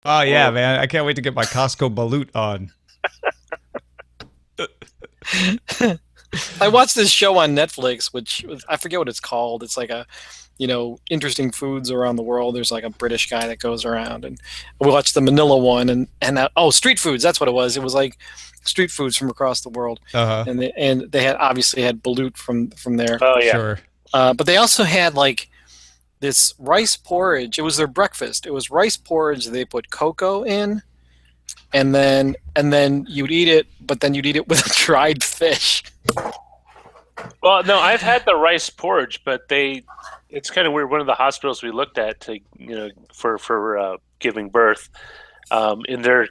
Oh yeah, man! I can't wait to get my Costco balut on. I watched this show on Netflix, I forget what it's called. It's like interesting foods around the world. There's like a British guy that goes around, and we watched the Manila one, and street foods. That's what it was. It was like street foods from across the world, Uh-huh. and they had obviously had balut from there. Oh yeah. Sure. But they also had like this rice porridge. It was their breakfast. It was rice porridge. They put cocoa in, and then you'd eat it, but then you'd eat it with dried fish. Well, no, I've had the rice porridge, but it's kind of weird. One of the hospitals we looked at for giving birth, in their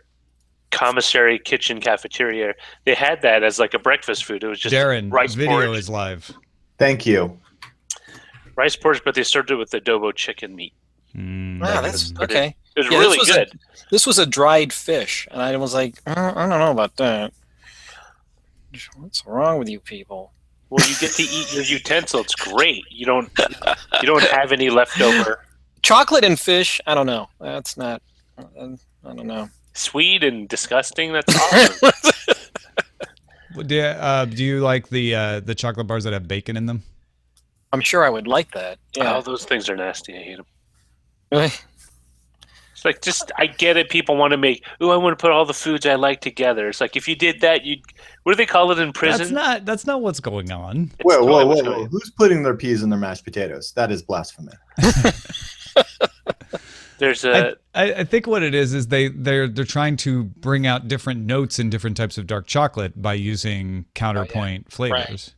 commissary kitchen cafeteria, they had that as like a breakfast food. It was just Darren, rice video porridge. is live. Thank you. Rice porridge, but they served it with adobo chicken meat. Wow, that's okay. It was really good. This was a dried fish, and I was like, I don't know about that. What's wrong with you people? Well, you get to eat your utensil. It's great. You don't have any leftover. Chocolate and fish, I don't know. That's not. I don't know. Sweet and disgusting. That's awesome. Do you like the chocolate bars that have bacon in them? I'm sure I would like that. Yeah. Oh, those things are nasty. I hate them. Really? It's like, I get it. People want to make, I want to put all the foods I like together. It's like, if you did that, what do they call it in prison? That's not what's going on. Whoa. Who's putting their peas in their mashed potatoes? That is blasphemy. I think what it is they're trying to bring out different notes in different types of dark chocolate by using counterpoint flavors. Right.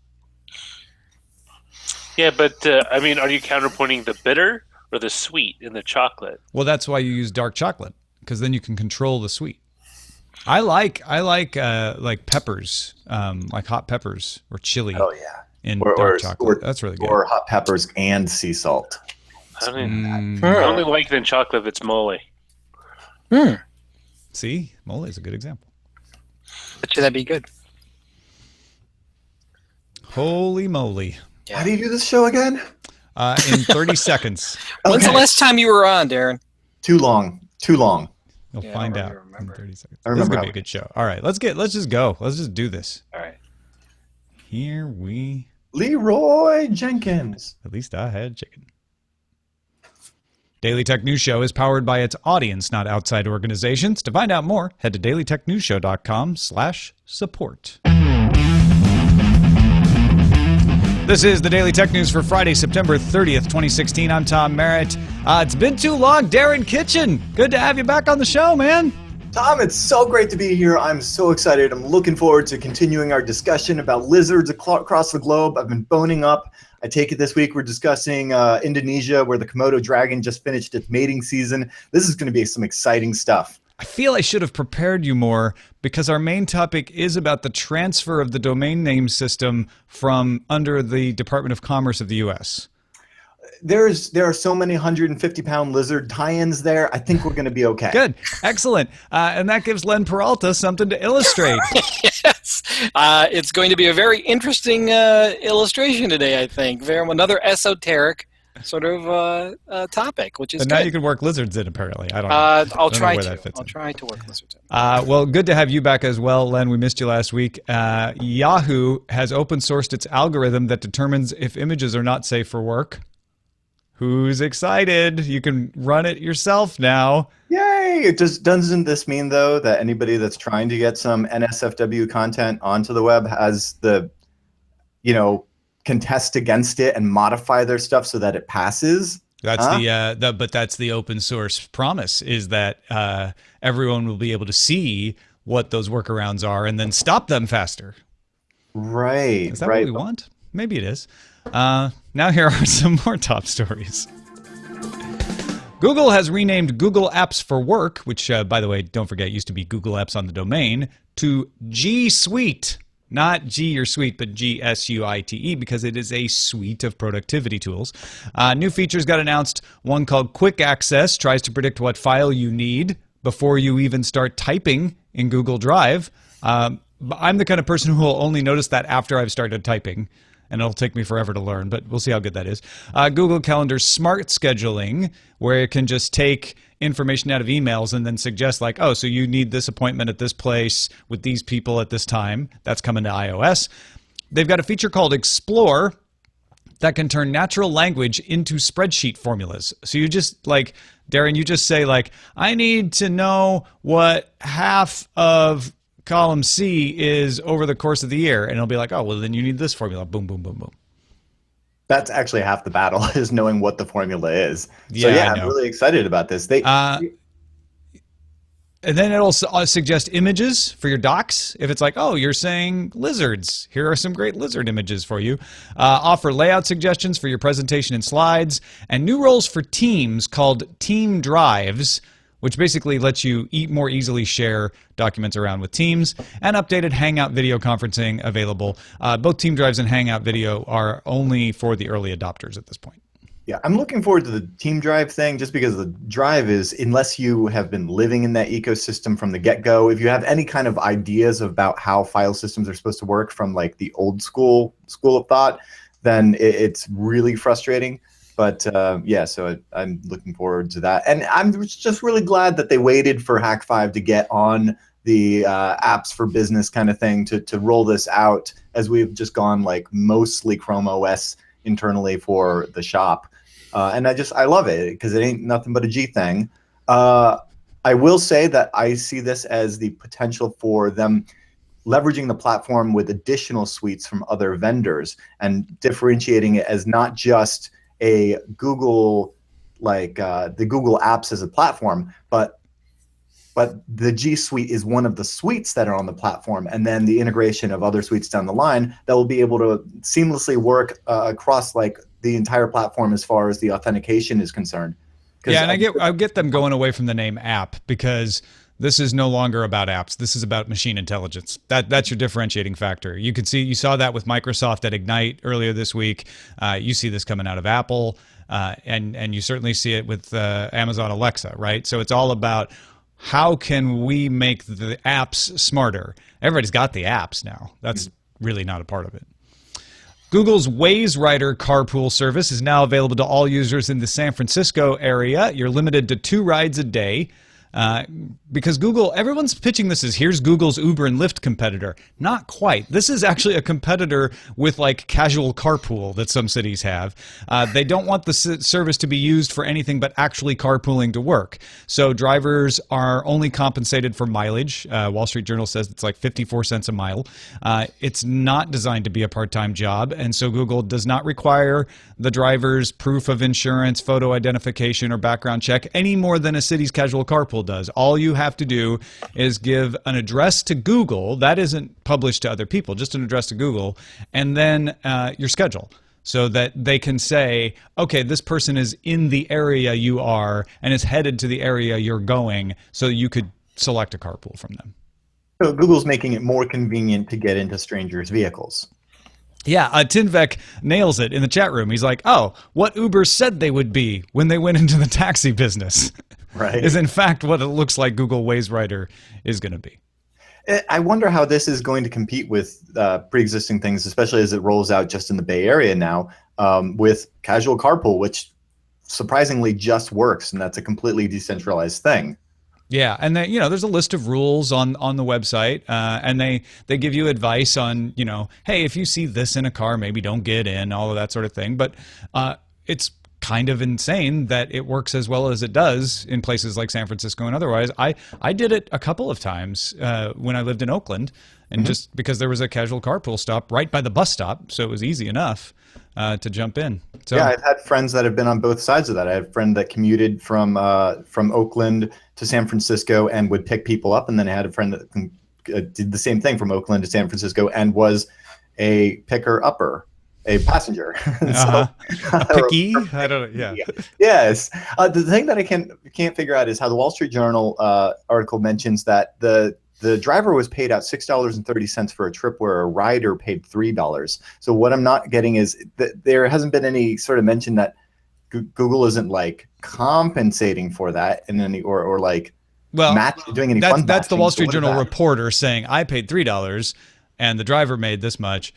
Yeah, but are you counterpointing the bitter or the sweet in the chocolate? Well, that's why you use dark chocolate, because then you can control the sweet. I like peppers, like hot peppers or chili. Oh yeah, in dark chocolate. That's really good. Or hot peppers and sea salt. I only like it in chocolate if it's mole. See, mole is a good example. Bet you that'd be good. Holy moly! How do you do this show again? In 30 seconds. When's the last time you were on, Darren? Too long. You'll find out in 30 seconds. This is gonna be a good show. All right, let's just go. Let's just do this. All right. Here we. Leroy Jenkins. At least I had chicken. Daily Tech News Show is powered by its audience, not outside organizations. To find out more, head to dailytechnewsshow.com/support. This is the Daily Tech News for Friday, September 30th, 2016. I'm Tom Merritt. It's been too long. Darren Kitchen, good to have you back on the show, man. Tom, it's so great to be here. I'm so excited. I'm looking forward to continuing our discussion about lizards across the globe. I've been boning up. I take it this week we're discussing Indonesia, where the Komodo dragon just finished its mating season. This is going to be some exciting stuff. I feel I should have prepared you more, because our main topic is about the transfer of the domain name system from under the Department of Commerce of the U.S. There are so many 150-pound lizard tie-ins there. I think we're going to be okay. Good. Excellent. And that gives Len Peralta something to illustrate. Yes. It's going to be a very interesting illustration today, I think. Another esoteric sort of topic, which is and good. now you can work lizards in, apparently. I don't know. I'll don't know try where to. that fits I'll in. try to work lizards in. Well, good to have you back as well, Len. We missed you last week. Yahoo has open sourced its algorithm that determines if images are not safe for work. Who's excited? You can run it yourself now. Yay! Doesn't this mean, though, that anybody that's trying to get some NSFW content onto the web has the, contest against it and modify their stuff so that it passes? That's but that's the open source promise, is that everyone will be able to see what those workarounds are and then stop them faster. Right. Is that what we want? Maybe it is. Now here are some more top stories. Google has renamed Google Apps for Work, which, by the way, don't forget, used to be Google Apps on the domain, to G Suite. Not G your suite, but G-S-U-I-T-E, because it is a suite of productivity tools. New features got announced. One called Quick Access tries to predict what file you need before you even start typing in Google Drive. I'm the kind of person who will only notice that after I've started typing. and it'll take me forever to learn, but we'll see how good that is. Google Calendar's smart scheduling, where it can just take information out of emails and then suggest like, oh, so you need this appointment at this place with these people at this time. That's coming to iOS. They've got a feature called Explore that can turn natural language into spreadsheet formulas. So you just like, Darren, you just say like, I need to know what half of column C is over the course of the year. And it'll be like, oh, well, then you need this formula. Boom, boom, boom, boom. That's actually half the battle, is knowing what the formula is. Yeah, so yeah, I know. I'm really excited about this. And then it'll suggest images for your docs. If it's like, oh, you're saying lizards, here are some great lizard images for you. Offer layout suggestions for your presentation and slides. And new roles for teams called Team Drives, which basically lets you more easily share documents around with teams. And updated Hangout video conferencing available. Both Team Drives and Hangout video are only for the early adopters at this point. Yeah, I'm looking forward to the Team Drive thing just because the Drive is, unless you have been living in that ecosystem from the get-go, if you have any kind of ideas about how file systems are supposed to work from like the old school of thought, then it's really frustrating. But yeah, so I'm looking forward to that. And I'm just really glad that they waited for Hack 5 to get on the apps for business kind of thing to roll this out, as we've just gone like mostly Chrome OS internally for the shop. And I love it because it ain't nothing but a G thing. I will say that I see this as the potential for them leveraging the platform with additional suites from other vendors and differentiating it as not just a Google, like the Google Apps as a platform, but the G Suite is one of the suites that are on the platform, and then the integration of other suites down the line that will be able to seamlessly work across like the entire platform as far as the authentication is concerned. Yeah, and I get them going away from the name app, because this is no longer about apps. This is about machine intelligence. That's your differentiating factor. You saw that with Microsoft at Ignite earlier this week. You see this coming out of Apple, and you certainly see it with Amazon Alexa, right? So it's all about how can we make the apps smarter? Everybody's got the apps now. That's really not a part of it. Google's Waze Rider carpool service is now available to all users in the San Francisco area. You're limited to 2 rides a day. Because Google, everyone's pitching this as here's Google's Uber and Lyft competitor. Not quite. This is actually a competitor with like casual carpool that some cities have. They don't want the service to be used for anything but actually carpooling to work. So drivers are only compensated for mileage. Wall Street Journal says it's like 54 cents a mile. It's not designed to be a part-time job, and so Google does not require the driver's proof of insurance, photo identification, or background check any more than a city's casual carpool does. All you have to do is give an address to Google that isn't published to other people, just an address to Google, and then your schedule, so that they can say, okay, this person is in the area you are and is headed to the area you're going, so you could select a carpool from them. So Google's making it more convenient to get into strangers' vehicles. Yeah, Tinvek nails it in the chat room. He's like, oh, what Uber said they would be when they went into the taxi business. Right. Is in fact what it looks like Google Waze Rider is going to be. I wonder how this is going to compete with pre-existing things, especially as it rolls out just in the Bay Area now, with casual carpool, which surprisingly just works, and that's a completely decentralized thing. Yeah, and then, there's a list of rules on the website, and they give you advice on, hey, if you see this in a car, maybe don't get in, all of that sort of thing. But it's kind of insane that it works as well as it does in places like San Francisco and otherwise. I did it a couple of times when I lived in Oakland, and just because there was a casual carpool stop right by the bus stop, so it was easy enough to jump in. So, yeah, I've had friends that have been on both sides of that. I had a friend that commuted from Oakland to San Francisco and would pick people up, and then I had a friend that did the same thing from Oakland to San Francisco and was a picker-upper. A passenger. A picky? I don't know. Yeah. Yes. The thing that I can't figure out is how the Wall Street Journal article mentions that the driver was paid out $6.30 for a trip where a rider paid $3. So what I'm not getting is that there hasn't been any sort of mention that Google isn't like compensating for that in any or like doing any fund that's the matching. Wall Street Journal reporter saying I paid $3 and the driver made this much.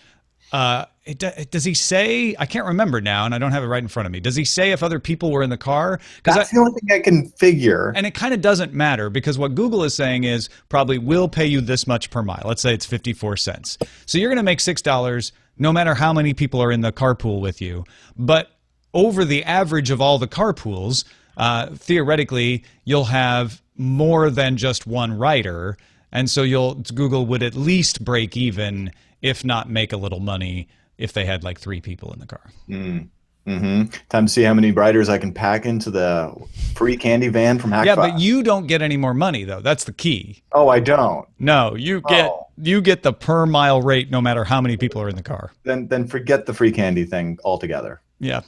Does he say? I can't remember now, and I don't have it right in front of me. Does he say if other people were in the car? That's the only thing I can figure. And it kind of doesn't matter because what Google is saying is probably will pay you this much per mile. Let's say it's 54 cents. So you're going to make $6 no matter how many people are in the carpool with you. But over the average of all the carpools, theoretically, you'll have more than just one rider. And so Google would at least break even, if not make a little money, if they had like 3 people in the car. Time to see how many riders I can pack into the free candy van from Hack Yeah, 5. but you don't get any more money though. That's the key. Oh, I don't. No, you get the per mile rate no matter how many people are in the car. Then forget the free candy thing altogether. Yeah.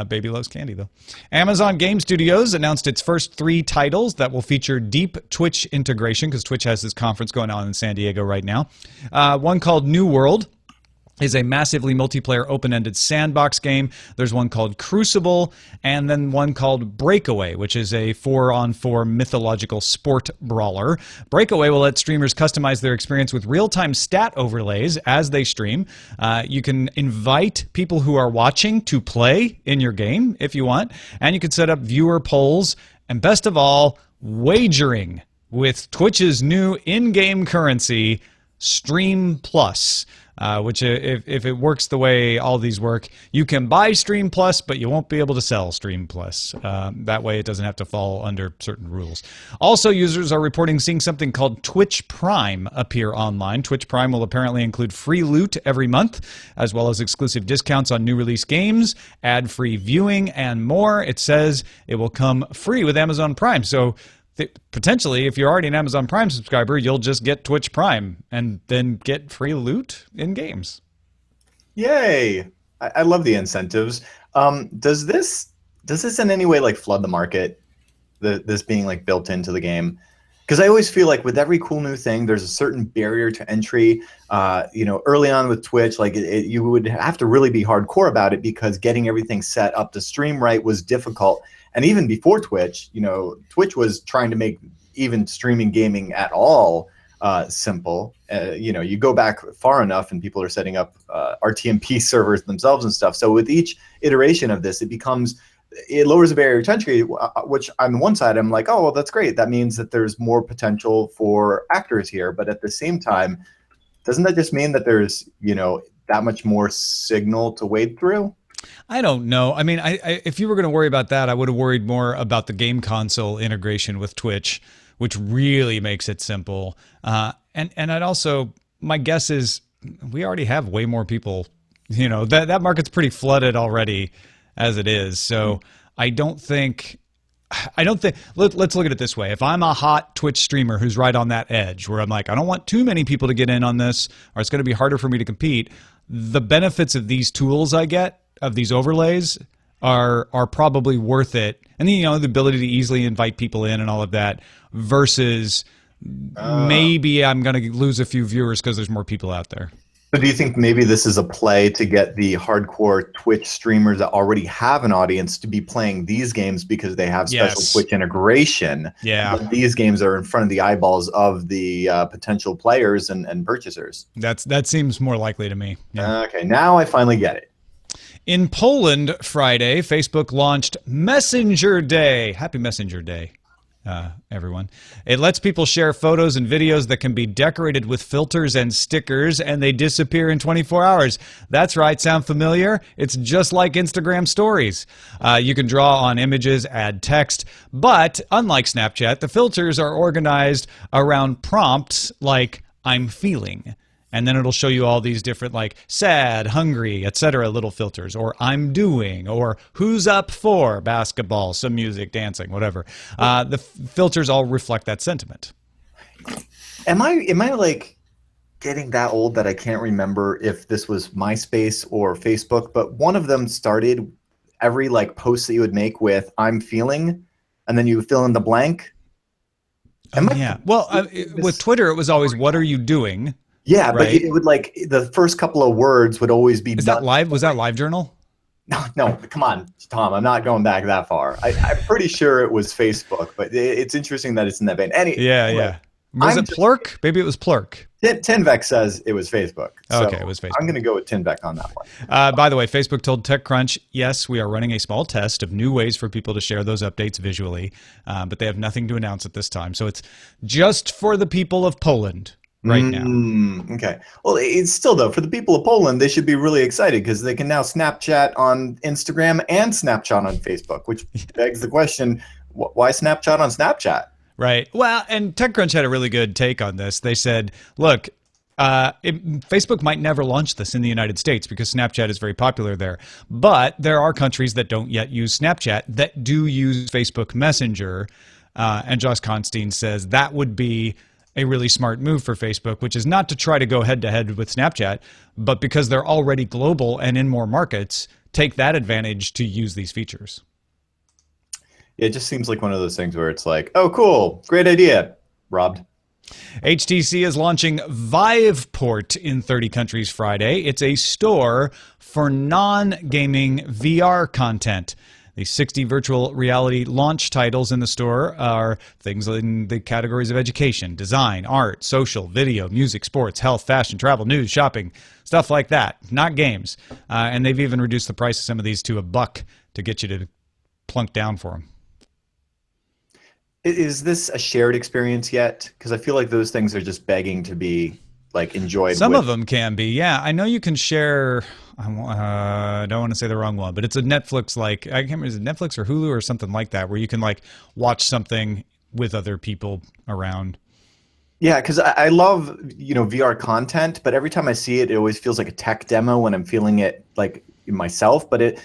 Baby loves candy, though. Amazon Game Studios announced its first 3 titles that will feature deep Twitch integration, because Twitch has this conference going on in San Diego right now. One called New World is a massively multiplayer open-ended sandbox game. There's one called Crucible, and then one called Breakaway, which is a 4-on-4 mythological sport brawler. Breakaway will let streamers customize their experience with real-time stat overlays as they stream. You can invite people who are watching to play in your game if you want, and you can set up viewer polls, and best of all, wagering with Twitch's new in-game currency, Stream Plus. Which if it works the way all these work, you can buy Stream Plus, but you won't be able to sell Stream Plus. That way it doesn't have to fall under certain rules. Also, users are reporting seeing something called Twitch Prime appear online. Twitch Prime will apparently include free loot every month, as well as exclusive discounts on new release games, ad-free viewing, and more. It says it will come free with Amazon Prime. So potentially, if you're already an Amazon Prime subscriber, you'll just get Twitch Prime and then get free loot in games. Yay! I love the incentives. Does this in any way like flood the market? This being like built into the game? Because I always feel like with every cool new thing, there's a certain barrier to entry. Early on with Twitch, like you would have to really be hardcore about it because getting everything set up to stream right was difficult. And even before Twitch, Twitch was trying to make even streaming gaming at all simple. You go back far enough and people are setting up RTMP servers themselves and stuff. So with each iteration of this, it lowers the barrier to entry, which on the one side, I'm like, oh, well, that's great. That means that there's more potential for actors here. But at the same time, doesn't that just mean that there's, that much more signal to wade through? I don't know. I mean, if you were going to worry about that, I would have worried more about the game console integration with Twitch, which really makes it simple. And I'd also, my guess is we already have way more people. That market's pretty flooded already as it is. So I don't think. Let's look at it this way. If I'm a hot Twitch streamer who's right on that edge, where I'm like, I don't want too many people to get in on this, or it's going to be harder for me to compete. The benefits of these tools I get, of these overlays, are probably worth it. And then, the ability to easily invite people in and all of that, versus maybe I'm going to lose a few viewers because there's more people out there. So do you think maybe this is a play to get the hardcore Twitch streamers that already have an audience to be playing these games because they have special Twitch integration? Yeah. But these games are in front of the eyeballs of the potential players and purchasers. That seems more likely to me. Yeah. Okay, now I finally get it. In Poland Friday, Facebook launched Messenger Day. Happy Messenger Day, everyone. It lets people share photos and videos that can be decorated with filters and stickers, and they disappear in 24 hours. That's right. Sound familiar? It's just like Instagram stories. You can draw on images, add text, but unlike Snapchat, the filters are organized around prompts like I'm feeling. And then it'll show you all these different, like, sad, hungry, etc. little filters, or I'm doing, or who's up for basketball, some music, dancing, whatever. The filters all reflect that sentiment. Am I like getting that old that I can't remember if this was MySpace or Facebook, but one of them started every like post that you would make with I'm feeling, and then you fill in the blank? Yeah. Well, with Twitter, it was always, what are you doing? Yeah, right? But it would like the first couple of words would always be. Is that live? Was that LiveJournal? No, come on, Tom. I'm not going back that far. I'm pretty sure it was Facebook, but it's interesting that it's in that vein. Yeah. Was it Plurk? Maybe it was Plurk. Tinvec says it was Facebook. So Okay, it was Facebook. I'm going to go with Tinvec on that one. By the way, Facebook told TechCrunch, yes, we are running a small test of new ways for people to share those updates visually, but they have nothing to announce at this time. So it's just for the people of Poland right now. Okay. Well, it's still, though, for the people of Poland, they should be really excited because they can now Snapchat on Instagram and Snapchat on Facebook, which begs the question, why Snapchat on Snapchat? Right. Well, and TechCrunch had a really good take on this. They said, look, Facebook might never launch this in the United States because Snapchat is very popular there. But there are countries that don't yet use Snapchat that do use Facebook Messenger. And Josh Constein says that would be a really smart move for Facebook, which is not to try to go head-to-head with Snapchat, but because they're already global and in more markets, take that advantage to use these features. It just seems like one of those things where it's like, oh, cool, great idea, robbed. HTC is launching Viveport in 30 countries Friday. It's a store for non-gaming VR content. The 60 virtual reality launch titles in the store are things in the categories of education, design, art, social, video, music, sports, health, fashion, travel, news, shopping, stuff like that, not games. And they've even reduced the price of some of these to $1 to get you to plunk down for them. Is this a shared experience yet? Because I feel like those things are just begging to be like enjoyed. Some of them can be, yeah. I know you can share. I don't want to say the wrong one, but it's a Netflix, like I can't remember, is it Netflix or Hulu or something like that, where you can like watch something with other people around. Yeah, because I love VR content, but every time I see it, it always feels like a tech demo when I'm feeling it like myself. But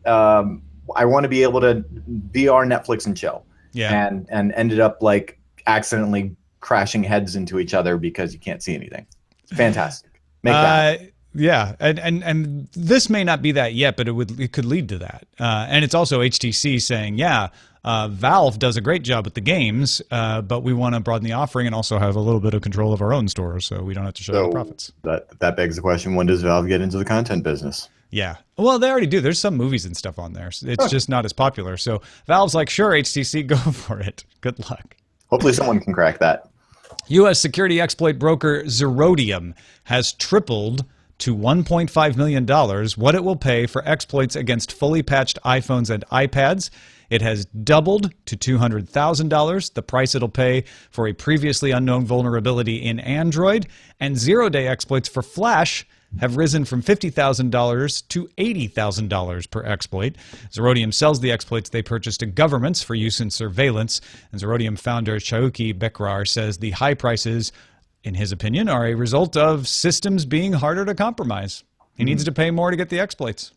I want to be able to VR Netflix and chill. Yeah. And ended up like accidentally crashing heads into each other because you can't see anything. It's fantastic. Make that. Yeah, and this may not be that yet, but it could lead to that. And it's also HTC saying, yeah, Valve does a great job with the games, but we want to broaden the offering and also have a little bit of control of our own stores, so we don't have to show the profits. That begs the question: when does Valve get into the content business? Yeah. Well, they already do. There's some movies and stuff on there. It's just not as popular. So Valve's like, sure, HTC, go for it. Good luck. Hopefully someone can crack that. U.S. security exploit broker Zerodium has tripled to $1.5 million what it will pay for exploits against fully patched iPhones and iPads. It has doubled to $200,000, the price it'll pay for a previously unknown vulnerability in Android. And zero-day exploits for Flash have risen from $50,000 to $80,000 per exploit. Zerodium sells the exploits they purchase to governments for use in surveillance. And Zerodium founder Chauki Bekrar says the high prices, in his opinion, are a result of systems being harder to compromise. He needs to pay more to get the exploits.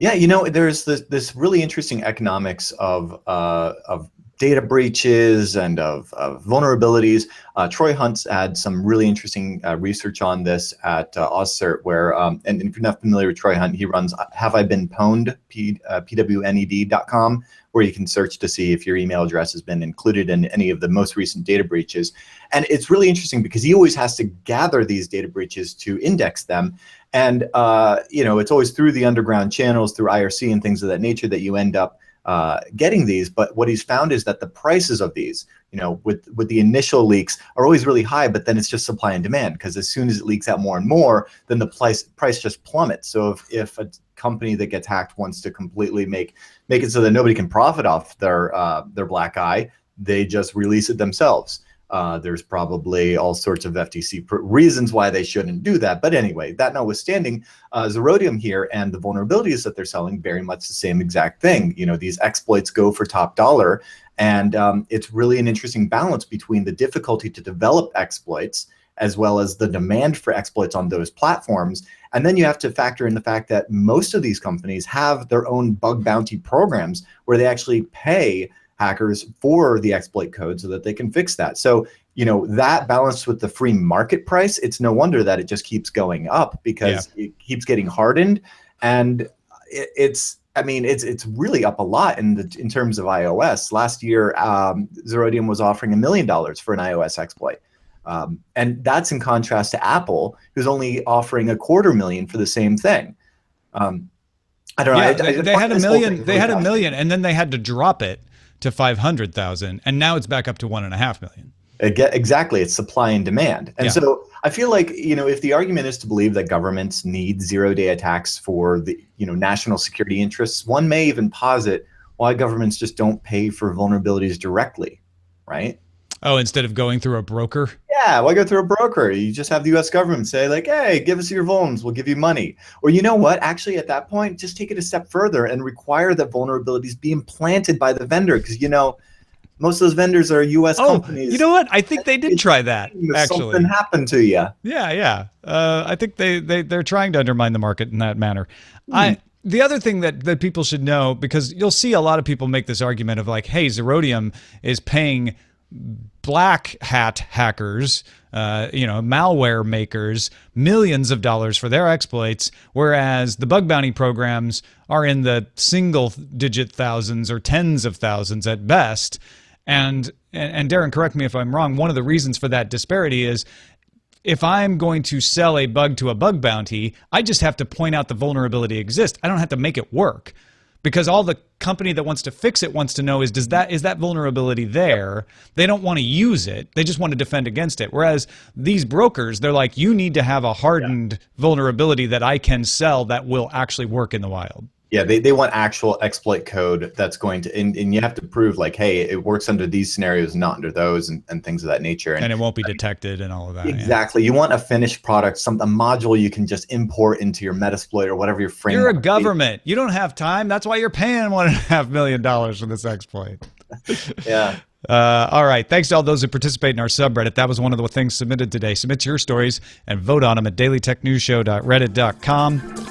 Yeah, there's this really interesting economics of data breaches and of vulnerabilities. Troy Hunt's had some really interesting research on this at OzCert, where, and if you're not familiar with Troy Hunt, he runs Have I Been Pwned, pwned.com, where you can search to see if your email address has been included in any of the most recent data breaches. And it's really interesting because he always has to gather these data breaches to index them. And, it's always through the underground channels, through IRC and things of that nature that you end up getting these. But what he's found is that the prices of these, with the initial leaks are always really high, but then it's just supply and demand, because as soon as it leaks out more and more, then the price just plummets. So if a company that gets hacked wants to completely make it so that nobody can profit off their black eye, they just release it themselves. There's probably all sorts of FTC reasons why they shouldn't do that. But anyway, that notwithstanding, Zerodium here and the vulnerabilities that they're selling, very much the same exact thing. These exploits go for top dollar. And it's really an interesting balance between the difficulty to develop exploits as well as the demand for exploits on those platforms. And then you have to factor in the fact that most of these companies have their own bug bounty programs where they actually pay hackers for the exploit code so that they can fix that. So, that balanced with the free market price, it's no wonder that it just keeps going up, because it keeps getting hardened. And it's really up a lot in terms of iOS. Last year, Zerodium was offering $1 million for an iOS exploit. And that's in contrast to Apple, who's only offering $250,000 for the same thing. I don't know. They had $1 million. They had $1 million, and then they had to drop it to 500,000, and now it's back up to $1.5 million. Exactly, it's supply and demand. And so I feel like, if the argument is to believe that governments need zero-day attacks for the, national security interests, one may even posit why governments just don't pay for vulnerabilities directly, right? Oh, instead of going through a broker? Yeah, why go through a broker? You just have the U.S. government say, like, hey, give us your vulns, we'll give you money. Or you know what? Actually, at that point, just take it a step further and require that vulnerabilities be implanted by the vendor, because, most of those vendors are U.S. companies. You know what? I think they did try that, actually. Something happened to you. Yeah. I think they're trying to undermine the market in that manner. The other thing that people should know, because you'll see a lot of people make this argument of like, hey, Zerodium is paying black hat hackers, malware makers, millions of dollars for their exploits, whereas the bug bounty programs are in the single-digit thousands or tens of thousands at best. And Darren, correct me if I'm wrong, one of the reasons for that disparity is if I'm going to sell a bug to a bug bounty, I just have to point out the vulnerability exists. I don't have to make it work. Because all the company that wants to fix it wants to know is that vulnerability there? They don't want to use it. They just want to defend against it. Whereas these brokers, they're like, you need to have a hardened vulnerability that I can sell that will actually work in the wild. Yeah, they want actual exploit code that's going to, and you have to prove like, hey, it works under these scenarios, not under those, and things of that nature. And it won't be detected and all of that. Exactly. Yeah. You want a finished product, a module you can just import into your Metasploit or whatever your framework. You're a government. You don't have time. That's why you're paying $1.5 million for this exploit. Yeah. All right. Thanks to all those who participate in our subreddit. That was one of the things submitted today. Submit your stories and vote on them at dailytechnewsshow.reddit.com.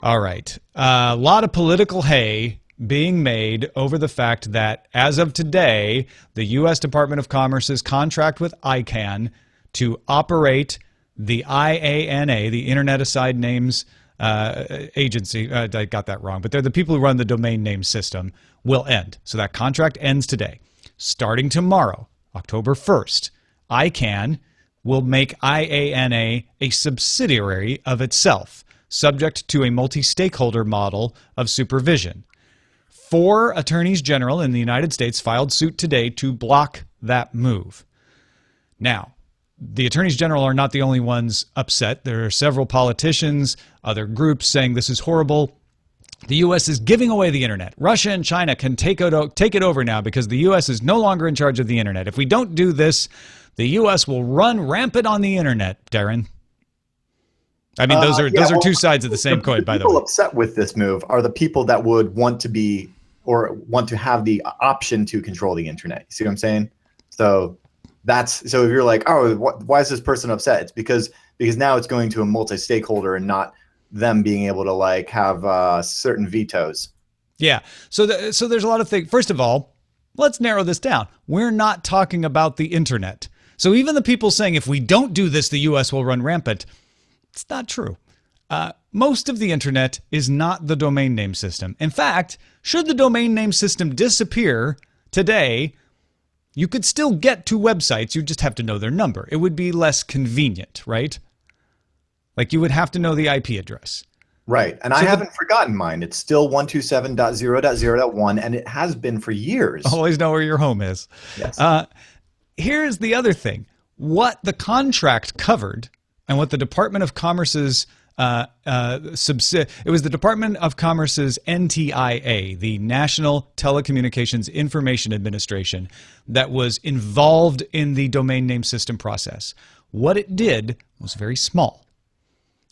All right. A lot of political hay being made over the fact that, as of today, the U.S. Department of Commerce's contract with ICANN to operate the IANA, the Internet Assigned Names Agency, I got that wrong, but they're the people who run the domain name system, will end. So that contract ends today. Starting tomorrow, October 1st, ICANN will make IANA a subsidiary of itself, subject to a multi-stakeholder model of supervision. 4 attorneys general in the United States filed suit today to block that move. Now, the attorneys general are not the only ones upset. There are several politicians, other groups saying this is horrible. The U.S. is giving away the internet. Russia and China can take it over now because the U.S. is no longer in charge of the internet. If we don't do this, the U.S. will run rampant on the internet, Darren. I mean, those are two sides of the same coin, by the way. People upset with this move are the people that would want to be or want to have the option to control the internet. You see what I'm saying? So if you're like, oh, why is this person upset? It's because now it's going to a multi-stakeholder and not them being able to like have certain vetoes. Yeah. So there's a lot of things. First of all, let's narrow this down. We're not talking about the internet. So even the people saying if we don't do this, the U.S. will run rampant. It's not true. Most of the internet is not the domain name system. In fact, should the domain name system disappear today, you could still get to websites. You just have to know their number. It would be less convenient, right? Like you would have to know the IP address. Right. And so I haven't forgotten mine. It's still 127.0.0.1, and it has been for years. Always know where your home is. Yes. Here's the other thing. What the contract covered and what the Department of Commerce's it was the Department of Commerce's NTIA, the National Telecommunications Information Administration, that was involved in the domain name system process. What it did was very small.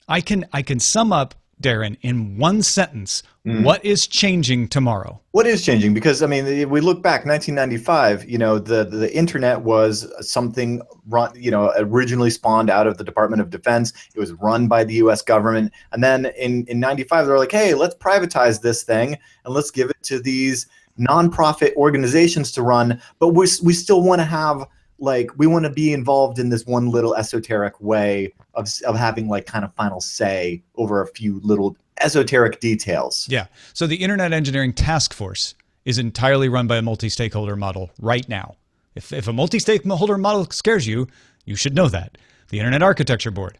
I can sum up, Darren, in one sentence, what is changing tomorrow? What is changing? Because, I mean, we look back, 1995, the internet was something run, originally spawned out of the Department of Defense. It was run by the U.S. government. And then in 95, they were like, hey, let's privatize this thing and let's give it to these nonprofit organizations to run. But we still want to have, we want to be involved in this one little esoteric way of having kind of final say over a few little esoteric details. Yeah. So the Internet Engineering Task Force is entirely run by a multi-stakeholder model right now. If a multi-stakeholder model scares you, you should know that. The Internet Architecture Board,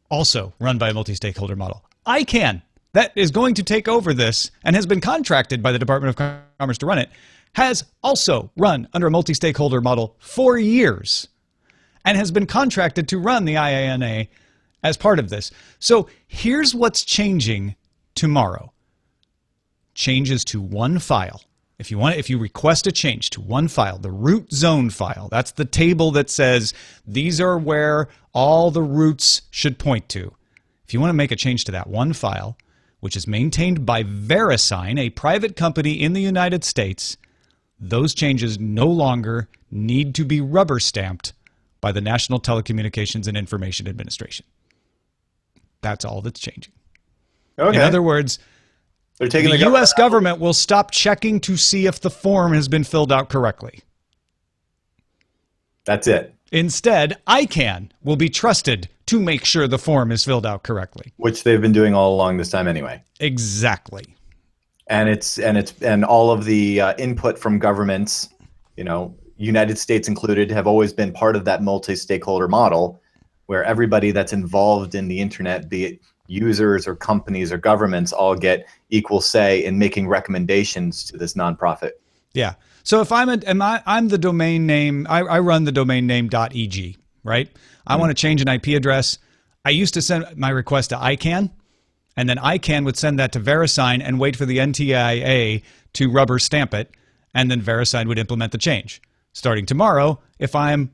also run by a multi-stakeholder model. ICANN, that is going to take over this and has been contracted by the Department of Commerce to run it, has also run under a multi-stakeholder model for years and has been contracted to run the IANA as part of this. So here's what's changing tomorrow. Changes to one file. If you request a change to one file, the root zone file, that's the table that says these are where all the routes should point to. If you want to make a change to that one file, which is maintained by VeriSign, a private company in the United States, those changes no longer need to be rubber stamped by the National Telecommunications and Information Administration. That's all that's changing. Okay. In other words, they're taking the U.S. government will stop checking to see if the form has been filled out correctly. That's it. Instead, ICANN will be trusted to make sure the form is filled out correctly. Which they've been doing all along this time anyway. Exactly. And all of the input from governments, United States included, have always been part of that multi-stakeholder model where everybody that's involved in the internet, be it users or companies or governments, all get equal say in making recommendations to this nonprofit. Yeah. So if I'm the domain name, I run the domain name .eg, right? I want to change an IP address. I used to send my request to ICANN, and then ICANN would send that to VeriSign and wait for the NTIA to rubber stamp it, and then VeriSign would implement the change. Starting tomorrow, if I'm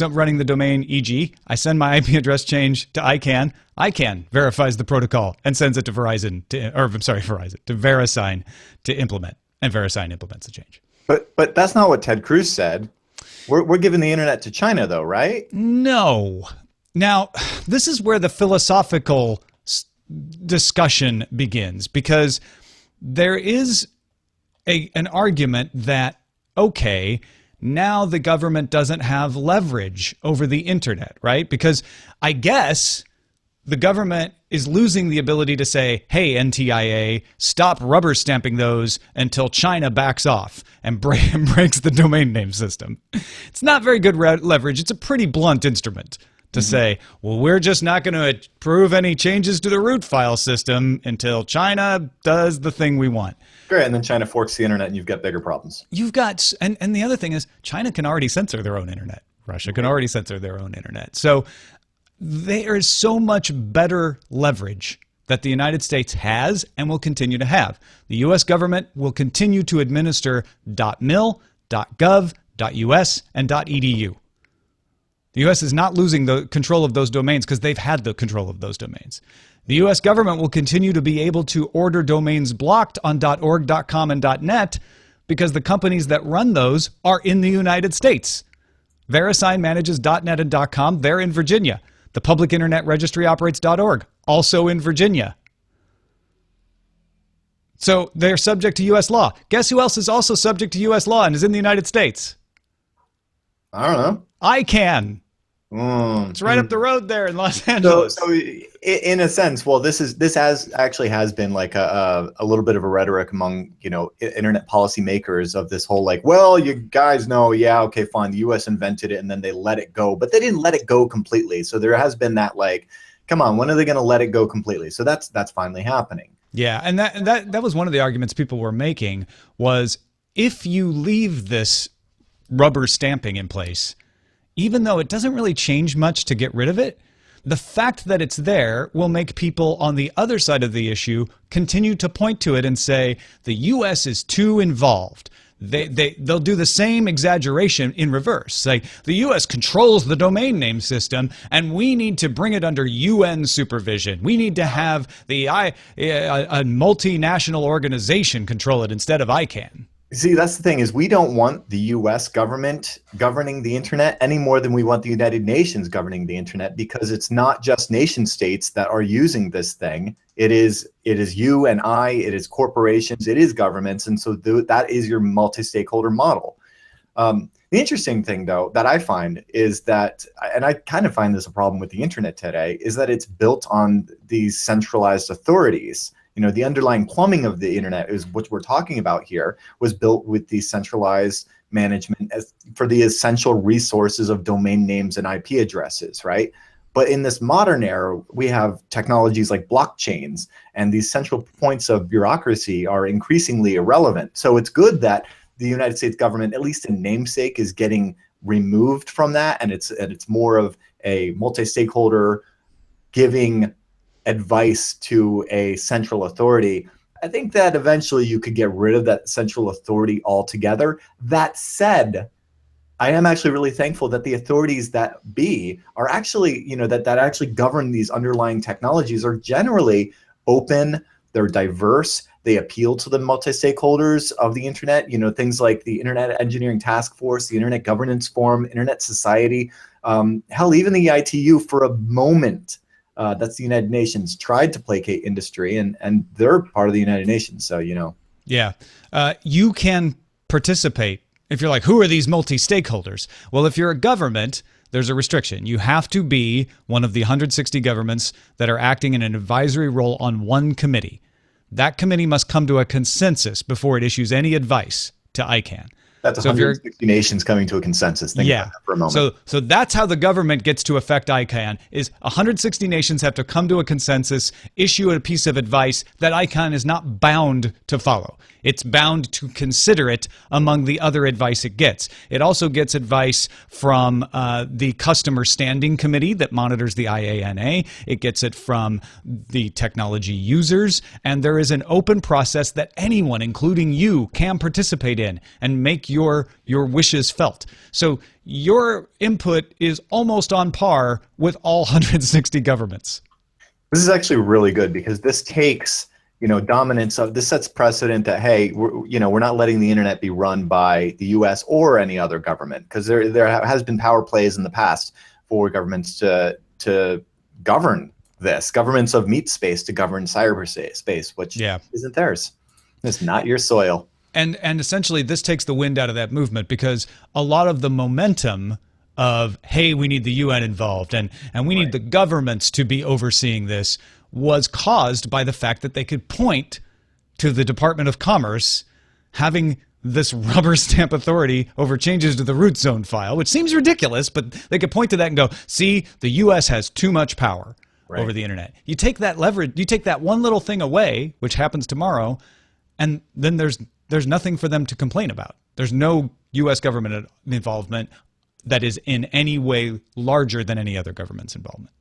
running the domain EG, I send my IP address change to ICANN. ICANN verifies the protocol and sends it to VeriSign to VeriSign to implement, and VeriSign implements the change. But that's not what Ted Cruz said. We're giving the internet to China, though, right? No. Now, this is where the philosophical discussion begins, because there is an argument that, okay, now the government doesn't have leverage over the internet, right? Because I guess the government is losing the ability to say, hey, NTIA, stop rubber stamping those until China backs off and breaks the domain name system. It's not very good leverage. It's a pretty blunt instrument to say, well, we're just not going to approve any changes to the root file system until China does the thing we want. Great, and then China forks the internet and you've got bigger problems. You've got, and the other thing is, China can already censor their own internet. Russia can already censor their own internet. So there is so much better leverage that the United States has and will continue to have. The U.S. government will continue to administer .mil, .gov, .us, and .edu. The U.S. is not losing the control of those domains because they've had the control of those domains. The U.S. government will continue to be able to order domains blocked on .org, .com, and .net because the companies that run those are in the United States. VeriSign manages .net and .com. They're in Virginia. The Public Internet Registry operates .org, also in Virginia. So they're subject to U.S. law. Guess who else is also subject to U.S. law and is in the United States? I don't know. ICANN. It's right up the road there in Los Angeles. So in a sense, well, this has been like a little bit of a rhetoric among internet policymakers of this whole like, well, you guys know, yeah, okay, fine, the U.S. invented it and then they let it go, but they didn't let it go completely. So there has been that like, come on, when are they going to let it go completely? So that's finally happening. Yeah, and that was one of the arguments people were making was if you leave this rubber stamping in place, even though it doesn't really change much to get rid of it, the fact that it's there will make people on the other side of the issue continue to point to it and say, the U.S. is too involved. They'll do the same exaggeration in reverse. Like, the U.S. controls the domain name system, and we need to bring it under UN supervision. We need to have a multinational organization control it instead of ICANN. See, that's the thing is we don't want the U.S. government governing the internet any more than we want the United Nations governing the internet, because it's not just nation states that are using this thing. It is you and I, it is corporations, it is governments. And so that is your multi-stakeholder model. The interesting thing, though, that I find is that, and I kind of find this a problem with the internet today, is that it's built on these centralized authorities. The underlying plumbing of the internet is what we're talking about here, was built with the centralized management for the essential resources of domain names and IP addresses, right? But in this modern era, we have technologies like blockchains, and these central points of bureaucracy are increasingly irrelevant. So it's good that the United States government, at least in namesake, is getting removed from that, and it's more of a multi-stakeholder giving advice to a central authority. I think that eventually you could get rid of that central authority altogether. That said, I am actually really thankful that the authorities that be are actually, that actually govern these underlying technologies are generally open, they're diverse, they appeal to the multi-stakeholders of the internet, things like the Internet Engineering Task Force, the Internet Governance Forum, Internet Society, hell, even the ITU for a moment, that's the United Nations, tried to placate industry, and they're part of the United Nations, so, Yeah. You can participate. If you're like, who are these multi-stakeholders? Well, if you're a government, there's a restriction. You have to be one of the 160 governments that are acting in an advisory role on one committee. That committee must come to a consensus before it issues any advice to ICANN. That's 160 nations coming to a consensus. Think about that for a moment. So that's how the government gets to affect ICANN, is 160 nations have to come to a consensus, issue a piece of advice that ICANN is not bound to follow. It's bound to consider it among the other advice it gets. It also gets advice from the Customer Standing Committee that monitors the IANA. It gets it from the technology users. And there is an open process that anyone, including you, can participate in and make your wishes felt. So your input is almost on par with all 160 governments. This is actually really good because this takes dominance of this sets precedent that, hey, we're not letting the internet be run by the U.S. or any other government, because there has been power plays in the past for governments to govern this, governments of meat space to govern cyberspace, which isn't theirs. It's not your soil. And essentially this takes the wind out of that movement, because a lot of the momentum of, hey, we need the UN involved and we need the governments to be overseeing this was caused by the fact that they could point to the Department of Commerce having this rubber stamp authority over changes to the root zone file, which seems ridiculous, but they could point to that and go, see, the US has too much power over the internet. You take that leverage, you take that one little thing away, which happens tomorrow, and then there's nothing for them to complain about. There's no US government involvement that is in any way larger than any other government's involvement.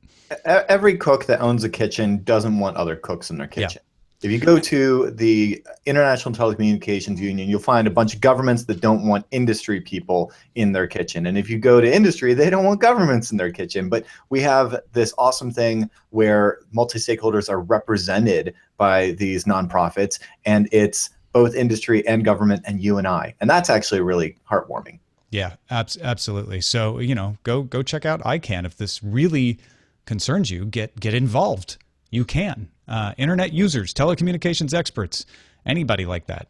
Every cook that owns a kitchen doesn't want other cooks in their kitchen. If you go to the International Telecommunications Union, you'll find a bunch of governments that don't want industry people in their kitchen. And if you go to industry, they don't want governments in their kitchen. But we have this awesome thing where multi-stakeholders are represented by these nonprofits, and it's both industry and government and you and I. And that's actually really heartwarming. Yeah, absolutely. So, go check out ICANN. If this really concerns you, get involved. You can. Internet users, telecommunications experts, anybody like that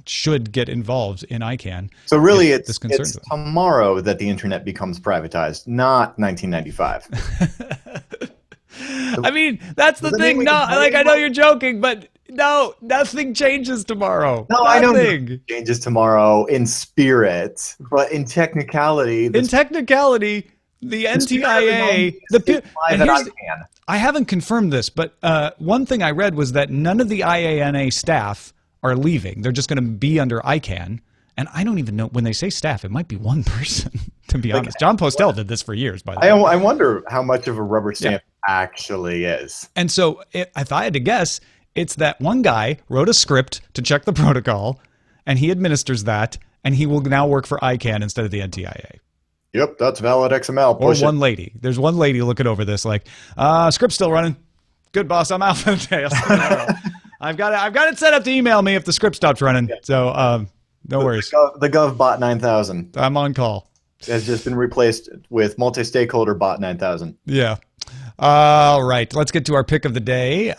should get involved in ICANN. So really, it's tomorrow that the internet becomes privatized, not 1995. I mean, that's the thing. No, I know you're joking, but no, nothing changes tomorrow. No, I know nothing changes tomorrow in spirit, but in technicality. The NTIA, I haven't confirmed this, but one thing I read was that none of the IANA staff are leaving. They're just going to be under ICANN. And I don't even know, when they say staff, it might be one person, to be honest. John Postel did this for years, by the way. I wonder how much of a rubber stamp actually is. And so if I had to guess, it's that one guy wrote a script to check the protocol, and he administers that, and he will now work for ICANN instead of the NTIA. Yep, that's valid XML. Or one lady. There's one lady looking over this like, script's still running. Good, boss. I'm out for the day. I've got it set up to email me if the script stops running. Yeah. So no worries. The GovBot 9000. I'm on call. Has just been replaced with multi-stakeholder bot 9000. Yeah. All right, let's get to our pick of the day.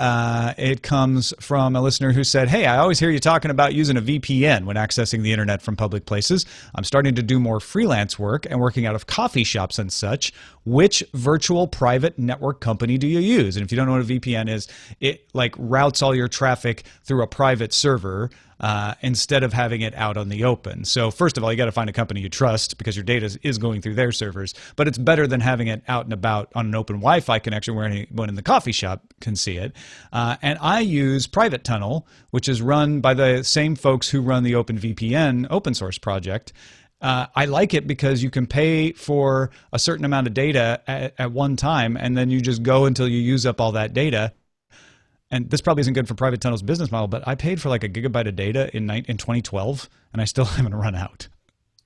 It comes from a listener who said, hey, I always hear you talking about using a VPN when accessing the internet from public places. I'm starting to do more freelance work and working out of coffee shops and such. Which virtual private network company do you use? And if you don't know what a VPN is, it routes all your traffic through a private server instead of having it out on the open. So first of all, you got to find a company you trust because your data is going through their servers, but it's better than having it out and about on an open Wi-Fi connection connection where anyone in the coffee shop can see it. And I use Private Tunnel, which is run by the same folks who run the OpenVPN open source project. I like it because you can pay for a certain amount of data at one time, and then you just go until you use up all that data. And this probably isn't good for Private Tunnel's business model, but I paid for like a gigabyte of data in 2012, and I still haven't run out.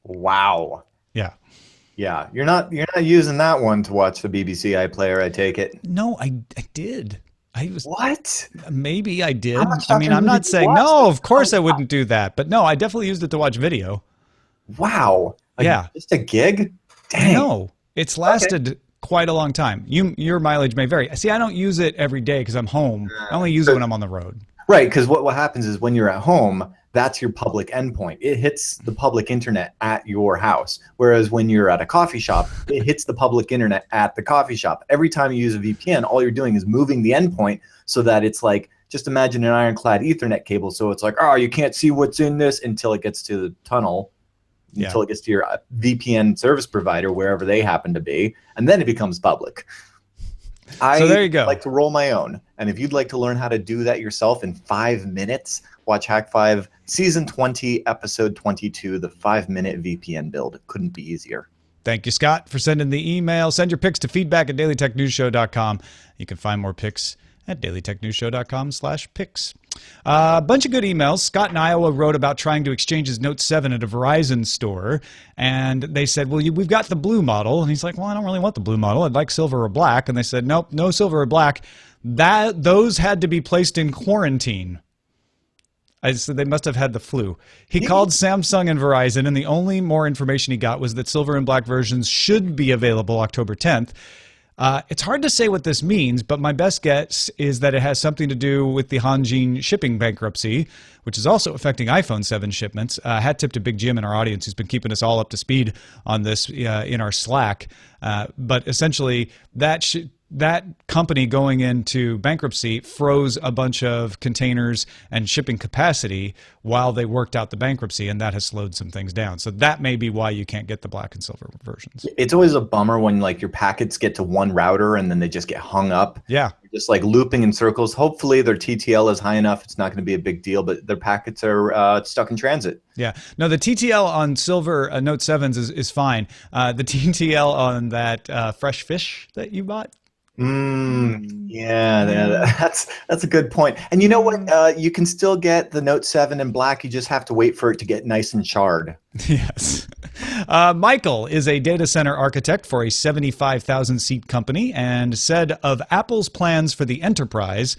Wow. Yeah. Yeah, you're not using that one to watch the BBC iPlayer, I take it. No, I did. What? Maybe I did. How much I mean, documentary I'm did not you saying watch? no. Of course, I wouldn't do that. But no, I definitely used it to watch video. Wow. Like, Yeah. just a gig? Dang. No, it's lasted quite a long time. Your mileage may vary. See, I don't use it every day because I'm home. I only use it when I'm on the road. Right, because what happens is when you're at home, that's your public endpoint. It hits the public internet at your house. Whereas when you're at a coffee shop, it hits the public internet at the coffee shop. Every time you use a VPN, all you're doing is moving the endpoint so that it's like, just imagine an ironclad Ethernet cable. So it's like, oh, you can't see what's in this until it gets to the tunnel, until it gets to your VPN service provider, wherever they happen to be. And then it becomes public. So there you go. I like to roll my own. And if you'd like to learn how to do that yourself in 5 minutes, watch Hack 5 Season 20, Episode 22, the 5-minute VPN build. It couldn't be easier. Thank you, Scott, for sending the email. Send your picks to feedback@dailytechnewsshow.com. You can find more picks at dailytechnewsshow.com/picks. A bunch of good emails. Scott in Iowa wrote about trying to exchange his Note 7 at a Verizon store. And they said, well, we've got the blue model. And he's like, well, I don't really want the blue model. I'd like silver or black. And they said, nope, no silver or black. Those had to be placed in quarantine. I said they must have had the flu. He called Samsung and Verizon, and the only more information he got was that silver and black versions should be available October 10th. It's hard to say what this means, but my best guess is that it has something to do with the Hanjin shipping bankruptcy, which is also affecting iPhone 7 shipments. Hat tip to Big Jim in our audience, who's been keeping us all up to speed on this in our Slack. But essentially, that company going into bankruptcy froze a bunch of containers and shipping capacity while they worked out the bankruptcy, and that has slowed some things down. So that may be why you can't get the black and silver versions. It's always a bummer when like your packets get to one router and then they just get hung up. Yeah. You're just like looping in circles. Hopefully their TTL is high enough. It's not going to be a big deal, but their packets are stuck in transit. Yeah. No, the TTL on silver Note 7s is fine. The TTL on that fresh fish that you bought, Yeah, that's a good point. And you know what? You can still get the Note 7 in black. You just have to wait for it to get nice and charred. Yes. Michael is a data center architect for a 75,000 seat company and said of Apple's plans for the enterprise,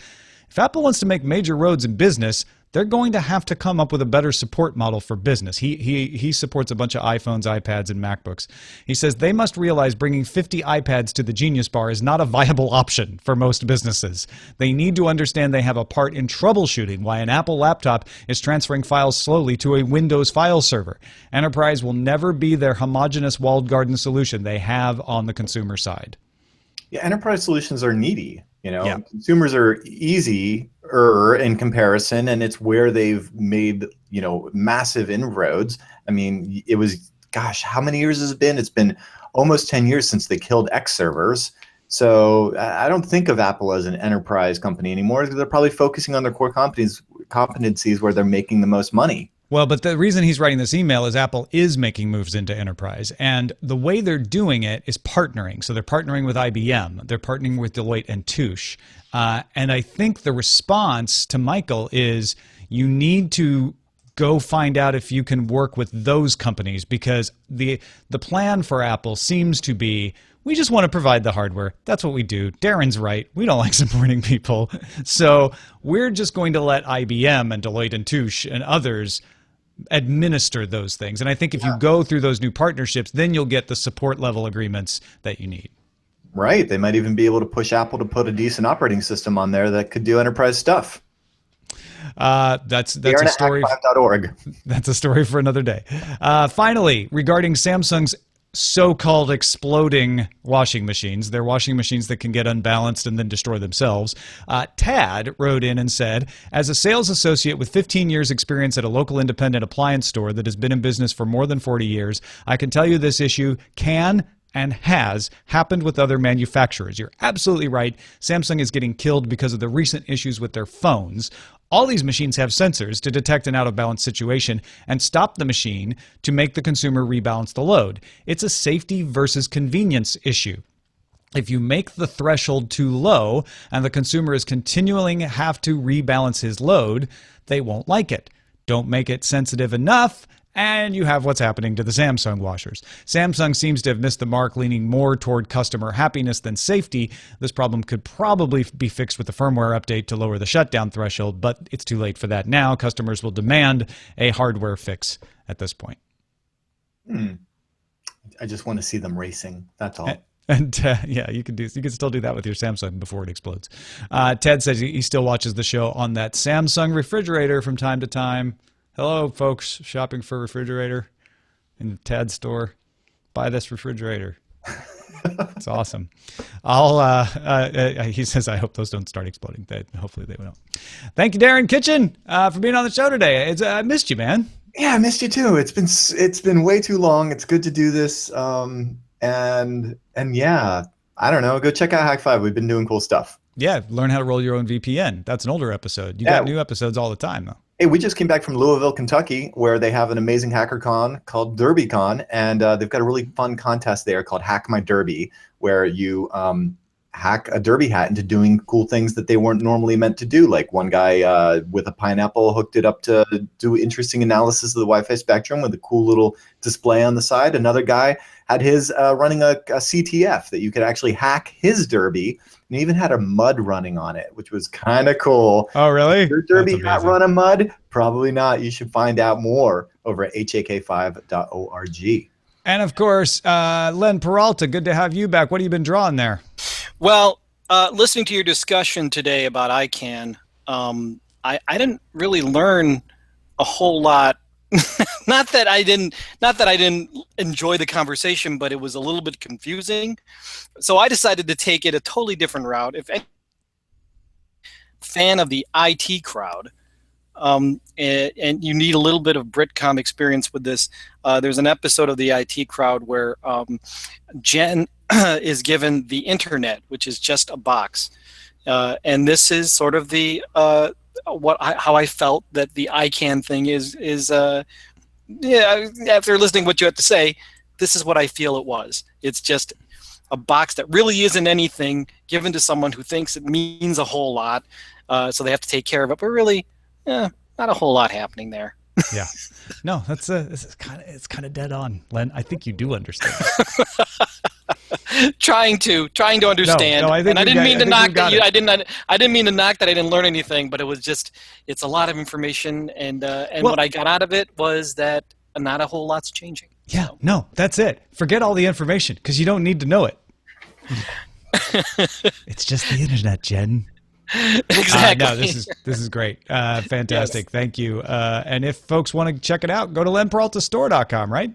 if Apple wants to make major roads in business, they're going to have to come up with a better support model for business. He supports a bunch of iPhones, iPads, and MacBooks. He says they must realize bringing 50 iPads to the Genius Bar is not a viable option for most businesses. They need to understand they have a part in troubleshooting why an Apple laptop is transferring files slowly to a Windows file server. Enterprise will never be their homogeneous walled garden solution they have on the consumer side. Yeah, enterprise solutions are needy. You know, Yeah. Consumers are easier in comparison, and it's where they've made, massive inroads. I mean, it was, gosh, how many years has it been? It's been almost 10 years since they killed X servers. So I don't think of Apple as an enterprise company anymore. They're probably focusing on their core competencies where they're making the most money. Well, but the reason he's writing this email is Apple is making moves into enterprise. And the way they're doing it is partnering. So they're partnering with IBM. They're partnering with Deloitte and Touche. And I think the response to Michael is you need to go find out if you can work with those companies, because the plan for Apple seems to be, we just want to provide the hardware. That's what we do. Darren's right. We don't like supporting people. So we're just going to let IBM and Deloitte and Touche and others administer those things. And I think if you go through those new partnerships, then you'll get the support level agreements that you need. Right. They might even be able to push Apple to put a decent operating system on there that could do enterprise stuff. That's a story. Hack5.org. That's a story for another day. Finally, regarding Samsung's so-called exploding washing machines. They're washing machines that can get unbalanced and then destroy themselves. Tad wrote in and said, as a sales associate with 15 years experience at a local independent appliance store that has been in business for more than 40 years, I can tell you this issue can and has happened with other manufacturers. You're absolutely right. Samsung is getting killed because of the recent issues with their phones. All these machines have sensors to detect an out-of-balance situation and stop the machine to make the consumer rebalance the load. It's a safety versus convenience issue. If you make the threshold too low and the consumer is continually have to rebalance his load, they won't like it. Don't make it sensitive enough, and you have what's happening to the Samsung washers. Samsung seems to have missed the mark, leaning more toward customer happiness than safety. This problem could probably be fixed with a firmware update to lower the shutdown threshold, but it's too late for that now. Customers will demand a hardware fix at this point. I just want to see them racing. That's all. And yeah, you can still do that with your Samsung before it explodes. Ted says he still watches the show on that Samsung refrigerator from time to time. Hello, folks shopping for a refrigerator in the Tad store. Buy this refrigerator. It's awesome. He says, I hope those don't start exploding. Hopefully they won't. Thank you, Darren Kitchen, for being on the show today. I missed you, man. Yeah, I missed you too. It's been way too long. It's good to do this. And yeah, I don't know. Go check out Hack 5. We've been doing cool stuff. Yeah, learn how to roll your own VPN. That's an older episode. You got new episodes all the time, though. Hey, we just came back from Louisville, Kentucky, where they have an amazing HackerCon called DerbyCon, and they've got a really fun contest there called Hack My Derby, where you hack a derby hat into doing cool things that they weren't normally meant to do. Like one guy with a pineapple hooked it up to do interesting analysis of the Wi-Fi spectrum with a cool little display on the side. Another guy had his running a CTF that you could actually hack his derby, and even had a mud running on it, which was kind of cool. Oh, really? Does your derby hat run a mud? Probably not. You should find out more over at hak5.org. And of course, Len Peralta, good to have you back. What have you been drawing there? Well, listening to your discussion today about ICANN, I didn't really learn a whole lot. not that I didn't enjoy the conversation, but it was a little bit confusing. So I decided to take it a totally different route. If any fan of the IT crowd, and you need a little bit of Britcom experience with this, there's an episode of the IT crowd where Jen is given the internet, which is just a box, and this is sort of the how I felt that the ICANN thing is yeah, after listening to what you have to say, this is what I feel it was. It's just a box that really isn't anything given to someone who thinks it means a whole lot, so they have to take care of it, but really not a whole lot happening there. Yeah, no, this is kind of dead on, Len. I think you do understand. trying to understand. No, and I didn't mean to knock that. I didn't mean to knock that I didn't learn anything, but it was just it's a lot of information, and what I got out of it was that not a whole lot's changing. Yeah, no, that's it. Forget all the information because you don't need to know it. It's just the internet, Jen. Exactly. No, this is great. Fantastic. Yes. Thank you. And if folks want to check it out, go to lenperaltastore.com, right?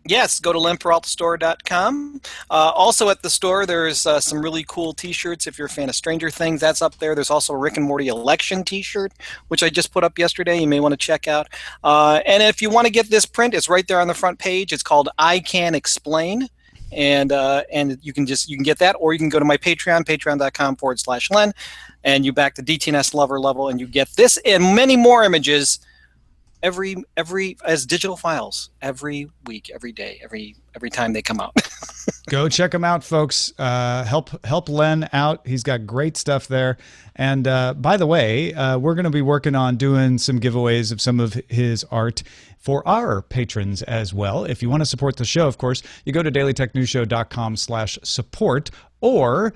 Yes, go to lenperaltastore.com. Also at the store, there's some really cool T-shirts. If you're a fan of Stranger Things, that's up there. There's also a Rick and Morty election T-shirt, which I just put up yesterday. You may want to check out. And if you want to get this print, it's right there on the front page. It's called I Can Explain. And you can get that, or you can go to my Patreon, patreon.com/Len, and you back the DTNS lover level, and you get this and many more images every as digital files every week, every day, every time they come out. Go check them out, folks. Help Len out. He's got great stuff there. And by the way, we're going to be working on doing some giveaways of some of his art for our patrons as well. If you want to support the show, of course, you go to dailytechnewsshow.com/support, or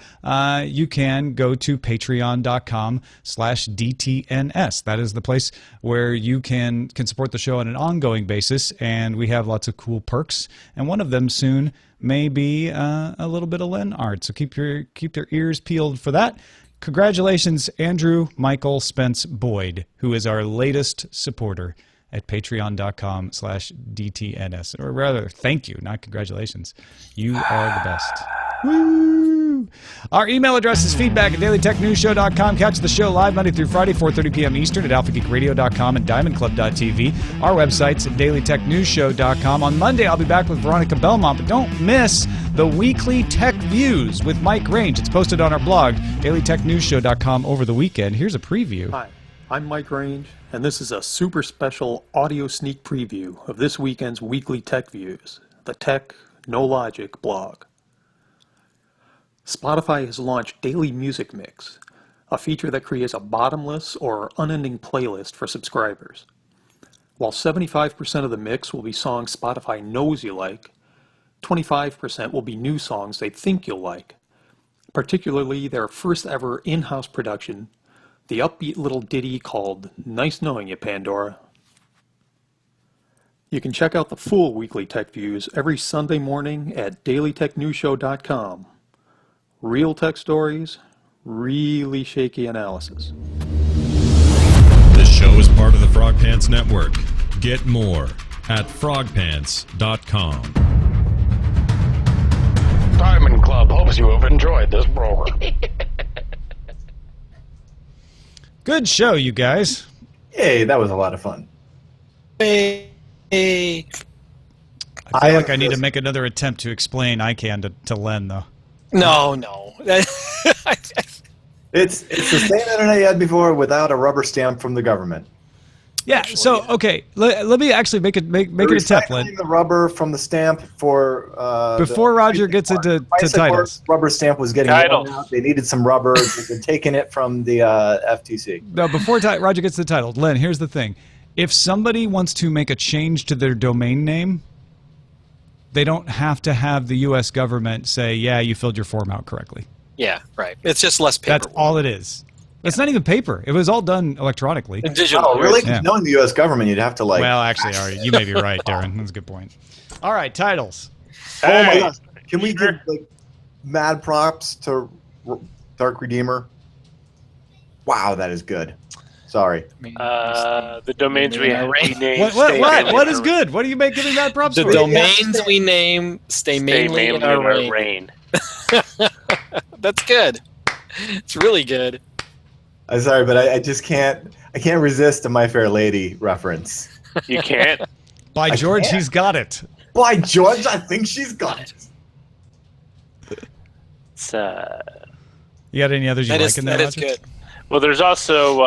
you can go to patreon.com/DTNS. That is the place where you can support the show on an ongoing basis, and we have lots of cool perks. And one of them soon may be a little bit of Len art. So keep your ears peeled for that. Congratulations, Andrew Michael Spence Boyd, who is our latest supporter at patreon.com/DTNS. Or rather, thank you, not congratulations. You are the best. Woo! Woo! Our email address is feedback@dailytechnewsshow.com. Catch the show live Monday through Friday, 4:30 p.m. Eastern at alphageekradio.com and diamondclub.tv. Our website's at dailytechnewsshow.com. On Monday, I'll be back with Veronica Belmont, but don't miss the weekly Tech Views with Mike Range. It's posted on our blog, dailytechnewsshow.com, over the weekend. Here's a preview. Hi, I'm Mike Range, and this is a super special audio sneak preview of this weekend's weekly Tech Views, the Tech No Logic blog. Spotify has launched Daily Music Mix, a feature that creates a bottomless or unending playlist for subscribers. While 75% of the mix will be songs Spotify knows you like, 25% will be new songs they think you'll like, particularly their first ever in-house production, the upbeat little ditty called Nice Knowing You, Pandora. You can check out the full weekly Tech Views every Sunday morning at dailytechnewsshow.com. Real tech stories, really shaky analysis. This show is part of the Frog Pants Network. Get more at frogpants.com. Diamond Club hopes you have enjoyed this program. Good show, you guys. Hey, that was a lot of fun. Hey. I feel like I need to make another attempt to explain ICANN to Len, though. No. It's the same internet you had before without a rubber stamp from the government. Yeah. So okay, let me actually make an attempt, Len. The rubber from the stamp for before Roger gets into titles. Rubber stamp was getting worn out. They needed some rubber. They've taken it from the FTC. No, before Roger gets the title, Len. Here's the thing: if somebody wants to make a change to their domain name, they don't have to have the U.S. government say, "Yeah, you filled your form out correctly." Yeah, right. It's just less paper. That's all it is. It's not even paper. It was all done electronically. Digital. Oh, really? Yeah. Knowing the U.S. government, you'd have to like. Well, actually, you may be right, Darren. That's a good point. All right, titles. Oh my gosh! Can we give like mad props to Dark Redeemer? Wow, that is good. Sorry. The domains we named. What is good? What do you make giving that props The for? domains we name stay mainly in our reign. That's good. It's really good. I'm sorry, but I just can't. I can't resist a My Fair Lady reference. You can't. By George, he's got it. By George, I think she's got it. It's, You got any others you like in there? That is good. well, there's also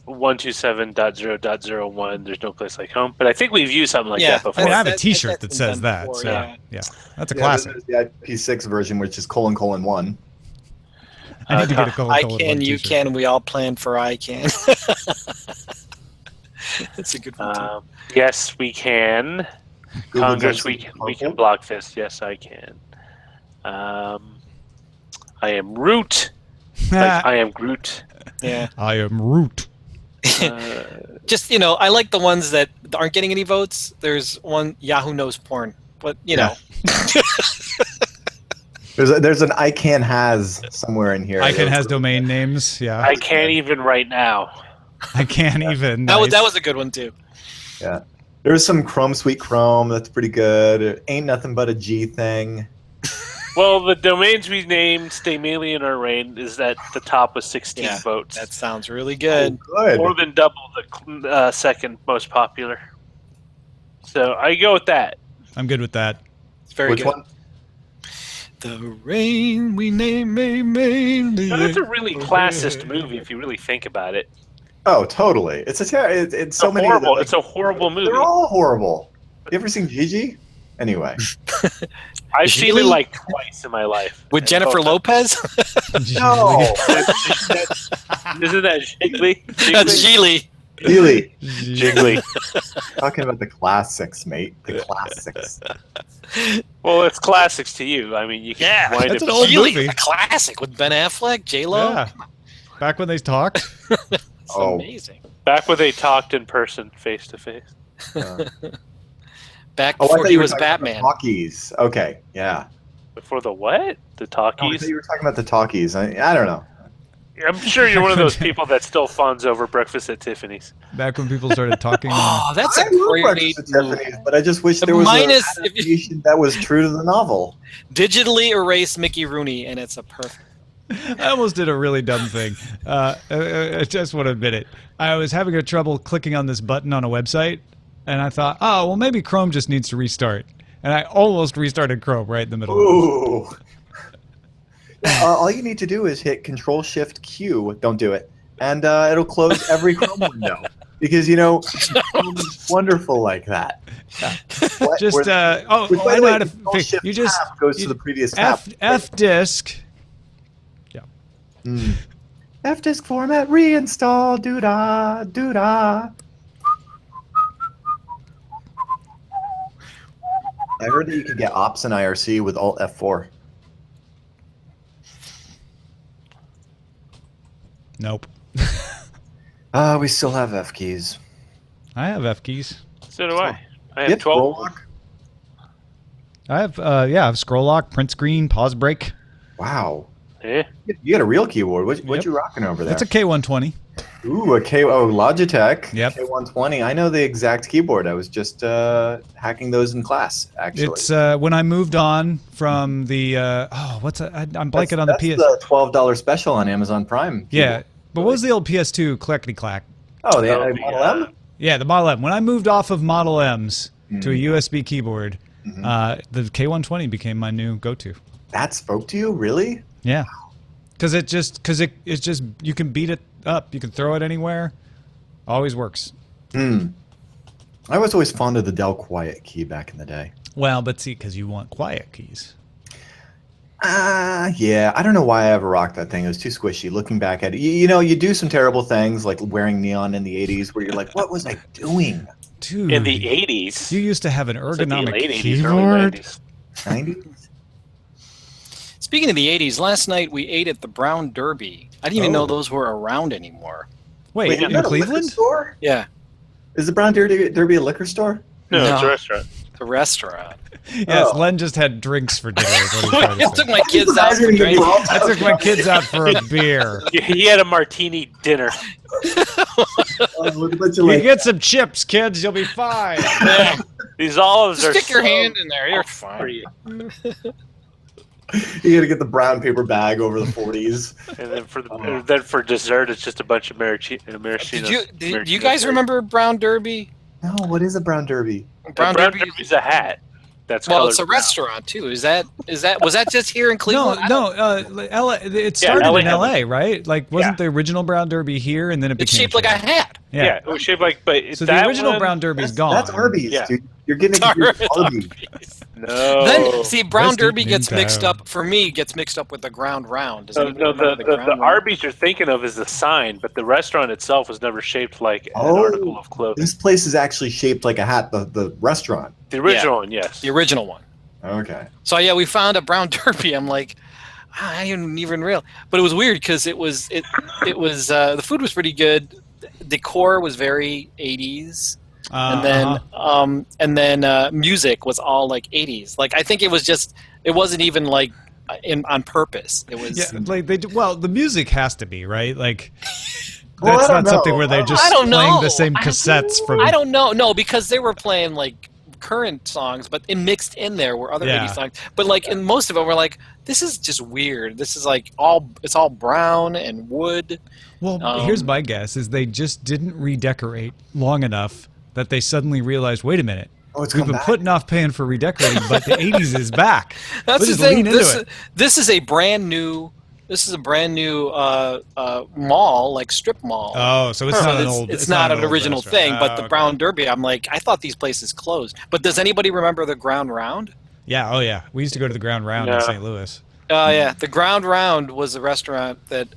127.0.01. There's no place like home, but I think we've used something like that before. I have a That's T-shirt that been says done that. before, So yeah. that's a classic. There's the IP6 version, which is : 1. I need to get a colon. ICANN, you can. We all plan for ICANN. That's a good one. Too. Yes, we can. Google Congress, Docs we can block this. Yes, I can. I am Root. Like I am Groot. Yeah. I am Root. Just, I like the ones that aren't getting any votes. There's one, Yahoo Knows Porn. But, know. There's an ICANN has somewhere in here. ICANN has domain names. Yeah. I can't even right now. I can't even. That was a good one, too. Yeah. There's some Chrome Sweet Chrome that's pretty good. Ain't nothing but a G thing. Well, the domains we named stay mainly in our reign is at the top with 16 votes. That sounds really good. Oh, good. More than double the second most popular. So I go with that. I'm good with that. It's very Which good. one? The rain we name mainly. No, that's a really classist movie if you really think about it. Oh, totally. It's so many. Horrible. It's a horrible movie. They're all horrible. You ever seen Gigi? Anyway. I've seen it like twice in my life. With Jennifer Lopez? No. Isn't that Jiggly? That's Geely. Really? Jiggly. Talking about the classics, mate. The classics. Well, it's classics to you. I mean, you can wind that's up. an old Geely, movie. a classic with Ben Affleck, J-Lo. Yeah. Back when they talked. It's amazing. Back when they talked in person, face to face. Back I before thought he you were was talking about Batman. the talkies. Okay, yeah. Before the what? The Oh, I talkies? thought you were talking about the talkies. I don't know. I'm sure you're one of those people that still fawns over breakfast at Tiffany's. Back when people started talking. Oh, that's a I love great Breakfast at Tiffany's, but I just wish there was Minus an adaptation that was true to the novel. digitally erase Mickey Rooney, and it's a perfect. I almost did a really dumb thing. I just want to admit it. I was having a trouble clicking on this button on a website, and I thought, oh, well, maybe Chrome just needs to restart. And I almost restarted Chrome right in the middle of Ooh. All you need to do is hit Control-Shift-Q. Don't do it. And it'll close every Chrome window. Because, Chrome is wonderful like that. What? Just, Which, by I the know way, how to fix. You just Control-Shift-Tab goes to the previous tab. F disk. Yeah. F-disk format reinstall. Doo-dah, doo-dah. I heard that you could get ops in IRC with Alt F4. Nope. We still have F keys. I have F keys. So do I. I have Yep, 12. roll lock. I have I have scroll lock, print screen, pause break. Wow. Yeah. You got a real keyboard. What Yep. you rocking over there? That's a K120. Ooh, a Logitech. Yep. K120. I know the exact keyboard. I was just hacking those in class, actually. It's when I moved on from the I'm blanking on the That's PS. the $12 special on Amazon Prime. Yeah, but what was the old PS2 clackety clack? Oh, the Oh, Model M? Yeah, the Model M. When I moved off of Model M's to a USB keyboard, Mm-hmm. the K120 became my new go-to. That spoke to you? Really? Yeah, because it's just you can beat it up, you can throw it anywhere, always works. I was always fond of the Dell Quiet key back in the day. Well, but see, because you want quiet keys. Yeah. I don't know why I ever rocked that thing. It was too squishy. Looking back at it, you do some terrible things like wearing neon in the 80s where you're like, what was I doing? Dude, In the 80s. you used to have an It's like the ergonomic late 80s, keyboard. early 90s. 90s? Speaking of the 80s, last night we ate at the Brown Derby. I didn't even know those were around anymore. Wait, is in that a liquor Cleveland? store? Yeah, Is the Brown Derby a liquor store? No, it's a No. restaurant. the restaurant. Yes, Oh. Len just had drinks for dinner. Is what he's trying to I say. took my kids out for drinks. I took my kids out for a beer. He had a martini dinner. You get some chips, kids. You'll be fine. These olives are Stick your so hand in there. You're for fine. you. You got to get the brown paper bag over the 40s. And then for dessert, it's just a bunch of maraschino. Did you guys remember Brown Derby? No, what is a Brown Derby? Brown Derby's a hat. That's Well, colored it's a brown. restaurant too. Was that just here in No, Cleveland? LA. It started LA in has LA, right? Like, wasn't Yeah. the original Brown Derby here, and then it It's became shaped like a hat. Yeah, it was shaped like, but So that the original one, Brown Derby's gone. That's Arby's, Yeah. dude. You're getting confused with Arby's. No. Then see, Brown Rest Derby in gets mixed town. up for me. Gets mixed up with the Ground Round. Does No, anybody no, remember the Ground Round? Arby's you're thinking of is the sign, but the restaurant itself was never shaped like an Oh. article of clothing. This place is actually shaped like a hat, the restaurant. The original one, yes. The original one. Okay. So yeah, we found a Brown Derby. I'm like, I didn't even realize, but it was weird because it was the food was pretty good, decor was very 80s, and then music was all like 80s. Like I think it wasn't even like on purpose. It was. Yeah, like the music has to be right. Like Well, that's I don't not something know. where they're just I don't playing know. the same cassettes from. I don't know. No, because they were playing like current songs, but mixed in there were other 80s songs. But like in most of them, we're like, this is just weird. This is like it's all brown and wood. Well, here's my guess: is they just didn't redecorate long enough that they suddenly realized, wait a minute, Oh, it's we've come been back. putting off paying for redecorating, but the '80s is back. That's Let's the just thing. lean into it. This is a brand new. This is a brand new mall, like strip mall. Oh, so it's So not an old. It's not an old original restaurant. thing, but Oh, the okay. Brown Derby, I'm like, I thought these places closed. But does anybody remember the Ground Round? Yeah. Oh, yeah. We used to go to the Ground Round in No. St. Louis. Yeah, the Ground Round was a restaurant that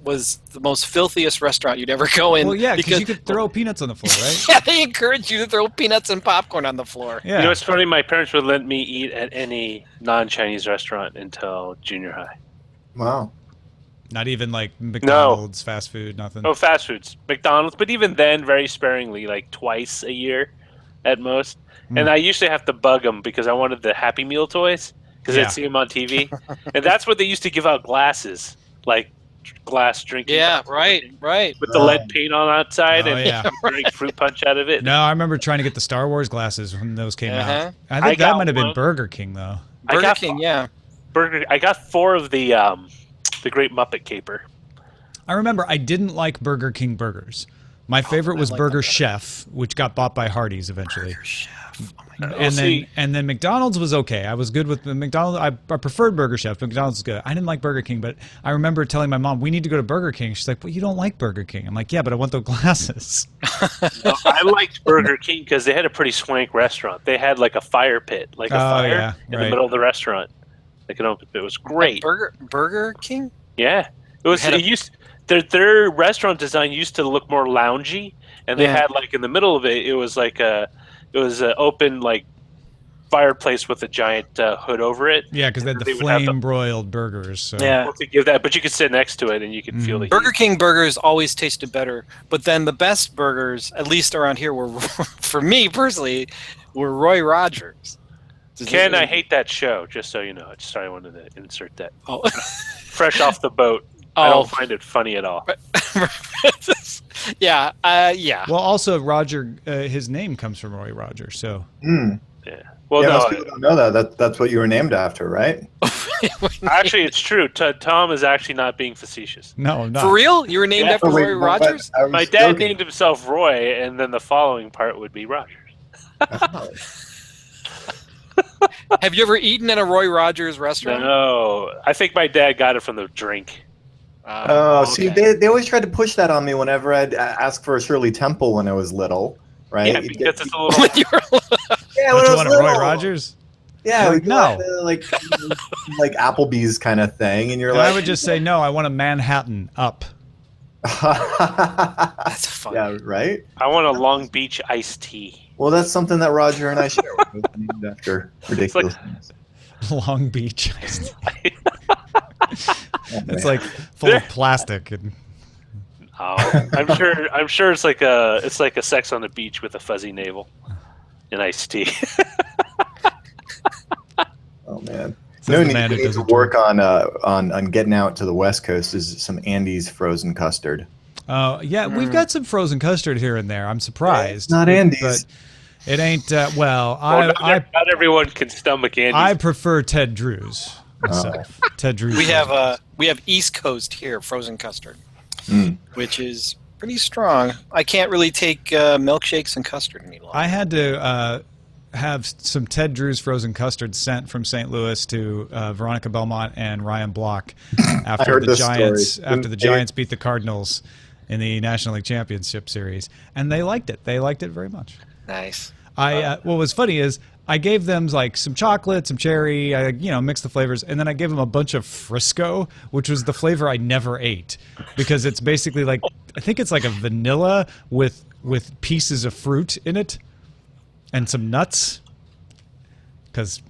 was the most filthiest restaurant you'd ever go in. Well, yeah, because you could throw peanuts on the floor, right? Yeah, they encourage you to throw peanuts and popcorn on the floor. Yeah. You know, it's funny. My parents would let me eat at any non-Chinese restaurant until junior high. Wow. Not even like McDonald's, fast food, nothing. Oh, fast foods, McDonald's, but even then, very sparingly, like twice a year, at most. And I usually have to bug them because I wanted the Happy Meal toys because Yeah. I'd see them on TV, and that's what they used to give out glasses, like glass drinking. Yeah, cup right. with the lead paint on outside, Oh, and yeah. you drink fruit punch out of it. No, I remember trying to get the Star Wars glasses when those came out. I I think that got might have been one. Burger King though. Burger King, yeah. I got 4 of the Great Muppet Caper. I remember I didn't like Burger King burgers. My favorite was Burger Chef, which got bought by Hardee's eventually. Burger Chef. Oh my God. And then McDonald's was okay. I was good with the McDonald's. I preferred Burger Chef. McDonald's was good. I didn't like Burger King, but I remember telling my mom, we need to go to Burger King. She's like, well, you don't like Burger King. I'm like, yeah, but I want those glasses. No, I liked Burger King because they had a pretty swank restaurant. They had like a fire pit, like a fire in the middle of the restaurant. Like an open pit. It was great. Burger King? Yeah. Their restaurant design used to look more loungy, and they had like in the middle of it, it was an open like fireplace with a giant hood over it. Yeah, because they had the flame broiled burgers. So. Yeah, to give that, but you could sit next to it and you could feel the Burger heat. King burgers always tasted better, but then the best burgers, at least around here, were for me personally, were Roy Rogers. Ken, I hate that show. Just so you know, sorry, I wanted to insert that. Oh. Fresh off the boat. I don't find it funny at all. Yeah. Well, also Roger, his name comes from Roy Rogers, so. Yeah. Well, most people don't know that. That's what you were named after, right? Actually, it's true. Tom is actually not being facetious. No, I'm not. For real? You were named after Roy Rogers? My dad named himself Roy, and then the following part would be Rogers. Have you ever eaten at a Roy Rogers restaurant? No, I think my dad got it from the drink. See, they always tried to push that on me whenever I'd ask for a Shirley Temple when I was little, right? Yeah, because it's a little. When you were Yeah, Don't when I you was want a little. Roy Rogers? Yeah, Like, no. like Applebee's kind of thing, and you're And like, I would just say, no, I want a Manhattan up. That's funny. yeah, right. I want a Long Beach iced tea. Well, that's something that Roger and I share. We're named after ridiculous things. Long Beach. It's like full of plastic and Oh, I'm sure it's like a sex on the beach with a fuzzy navel and iced tea. Oh man. Says No the need man who to doesn't work on getting out to the West Coast is some Andy's frozen custard. yeah, we've got some frozen custard here and there. I'm surprised. It's not Andy's. But it ain't, well, Not everyone can stomach Andy's. I prefer Ted Drew's myself. Ted Drew's. We have East Coast here, frozen custard, which is pretty strong. I can't really take milkshakes and custard any longer. I had to have some Ted Drew's frozen custard sent from St. Louis to Veronica Belmont and Ryan Block after the Giants beat the Cardinals in the National League Championship Series, and they liked it. They liked it very much. Nice. What was funny is I gave them like some chocolate, some cherry, mixed the flavors, and then I gave them a bunch of Frisco, which was the flavor I never ate because it's basically like, I think it's like a vanilla with pieces of fruit in it and some nuts because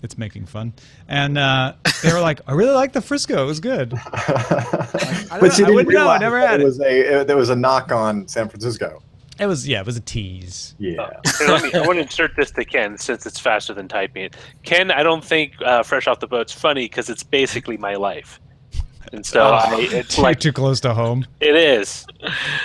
it's making fun. And they were like, I really like the Frisco. It was good. But you didn't realize I never had it. There was a knock on San Francisco. It was a tease. Yeah. I want to insert this to Ken since it's faster than typing it. Ken, I don't think Fresh Off the Boat's funny because it's basically my life, and so it's like too close to home. It is.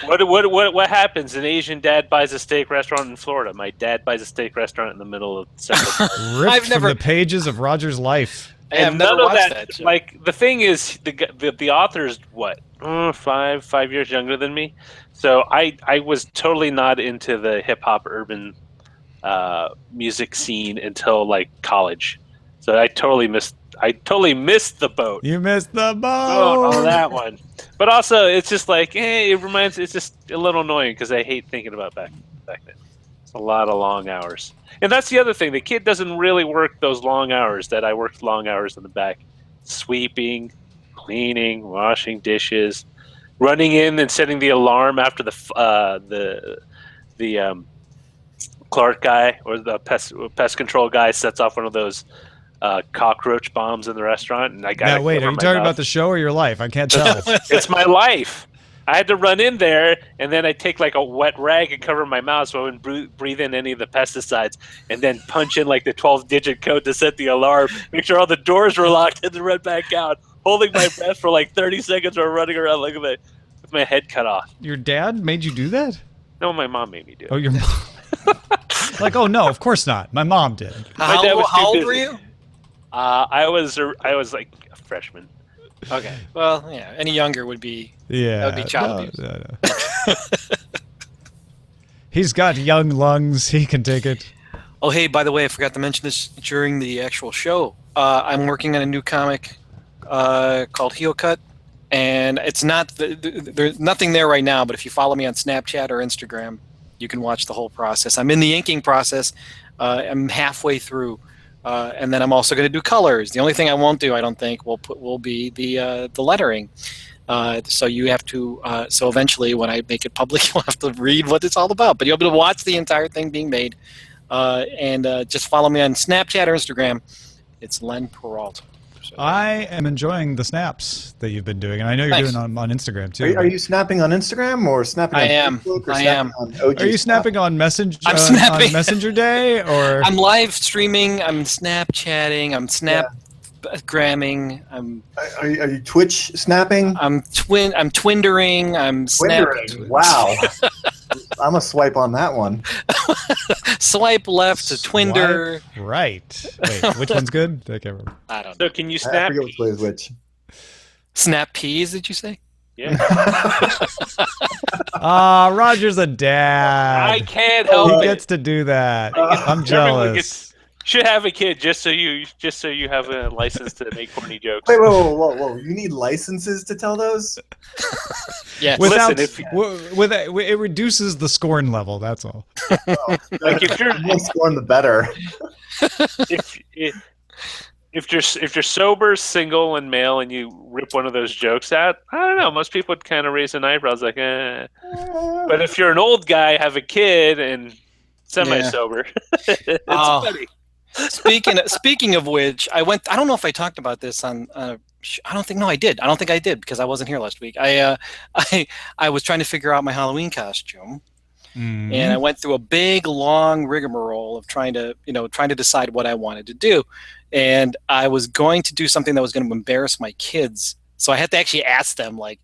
What happens? An Asian dad buys a steak restaurant in Florida. My dad buys a steak restaurant in the middle of Central. Ripped from the pages of Roger's life. And none of that. Like the thing is, the author's what 5 years younger than me. So I was totally not into the hip hop urban music scene until like college. So I totally missed the boat. You missed the boat. Oh, that one. But also, it's just like it's just a little annoying because I hate thinking about back then. It's a lot of long hours, and that's the other thing. The kid doesn't really work those long hours that I worked long hours in the back, sweeping, cleaning, washing dishes. Running in and setting the alarm after the Clark guy or the pest control guy sets off one of those cockroach bombs in the restaurant, and I got. Now wait, are you talking about the show or your life? I can't tell. It's my life. I had to run in there, and then I take like a wet rag and cover my mouth so I wouldn't breathe in any of the pesticides, and then punch in like the 12-digit code to set the alarm, make sure all the doors were locked, and then run back out. holding my breath for like 30 seconds or running around like with my head cut off. Your dad made you do that? No, my mom made me do it. Oh, your mom. Like, oh no, of course not. My mom did. My dad was too How old busy. were you? I was like a freshman. Okay. Well, yeah. Any younger would be. Yeah. That would be child abuse. No. He's got young lungs. He can take it. Oh, hey, by the way, I forgot to mention this during the actual show. I'm working on a new comic called Heel Cut, and it's not there's nothing there right now. But if you follow me on Snapchat or Instagram, you can watch the whole process. I'm in the inking process. I'm halfway through, and then I'm also going to do colors. The only thing I won't do, I don't think, will be the lettering. So you have to. So eventually, when I make it public, you'll have to read what it's all about. But you'll be able to watch the entire thing being made. And just follow me on Snapchat or Instagram. It's Len Peralta. So, I am enjoying the snaps that you've been doing, and I know you're Thanks. doing on Instagram too. Are you snapping on Instagram or snapping on I am. Facebook or I snapping am. on OG Are you Snap? snapping on Messenger? I'm snapping. On Messenger Day, or I'm live streaming. I'm Snapchatting. I'm Snapgramming. Are you Twitch snapping? I'm Twindering. I'm Twittering. Wow. I'm a swipe on that one. Swipe left to Twinder. Swipe right. Wait, which one's good? I can't remember. I don't know. So can you I snap? forget which way is which. Snap peas? Did you say? Yeah. Roger's a dad. I can't help He it. gets to do that. I'm Everyone jealous. should have a kid just so you have a license to make corny jokes. Wait, whoa. You need licenses to tell those? Yes. Without, Listen, it reduces the scorn level. That's all. Like if you're The more scorn, the better. if you're sober, single, and male, and you rip one of those jokes out, I don't know. Most people would kind of raise an eyebrow, like, eh. But if you're an old guy, have a kid, and semi-sober, it's funny. Speaking of which, I don't know if I talked about this on. I don't think I did because I wasn't here last week. I was trying to figure out my Halloween costume, Mm-hmm. and I went through a big long rigmarole of trying to decide what I wanted to do, and I was going to do something that was going to embarrass my kids. So I had to actually ask them, like,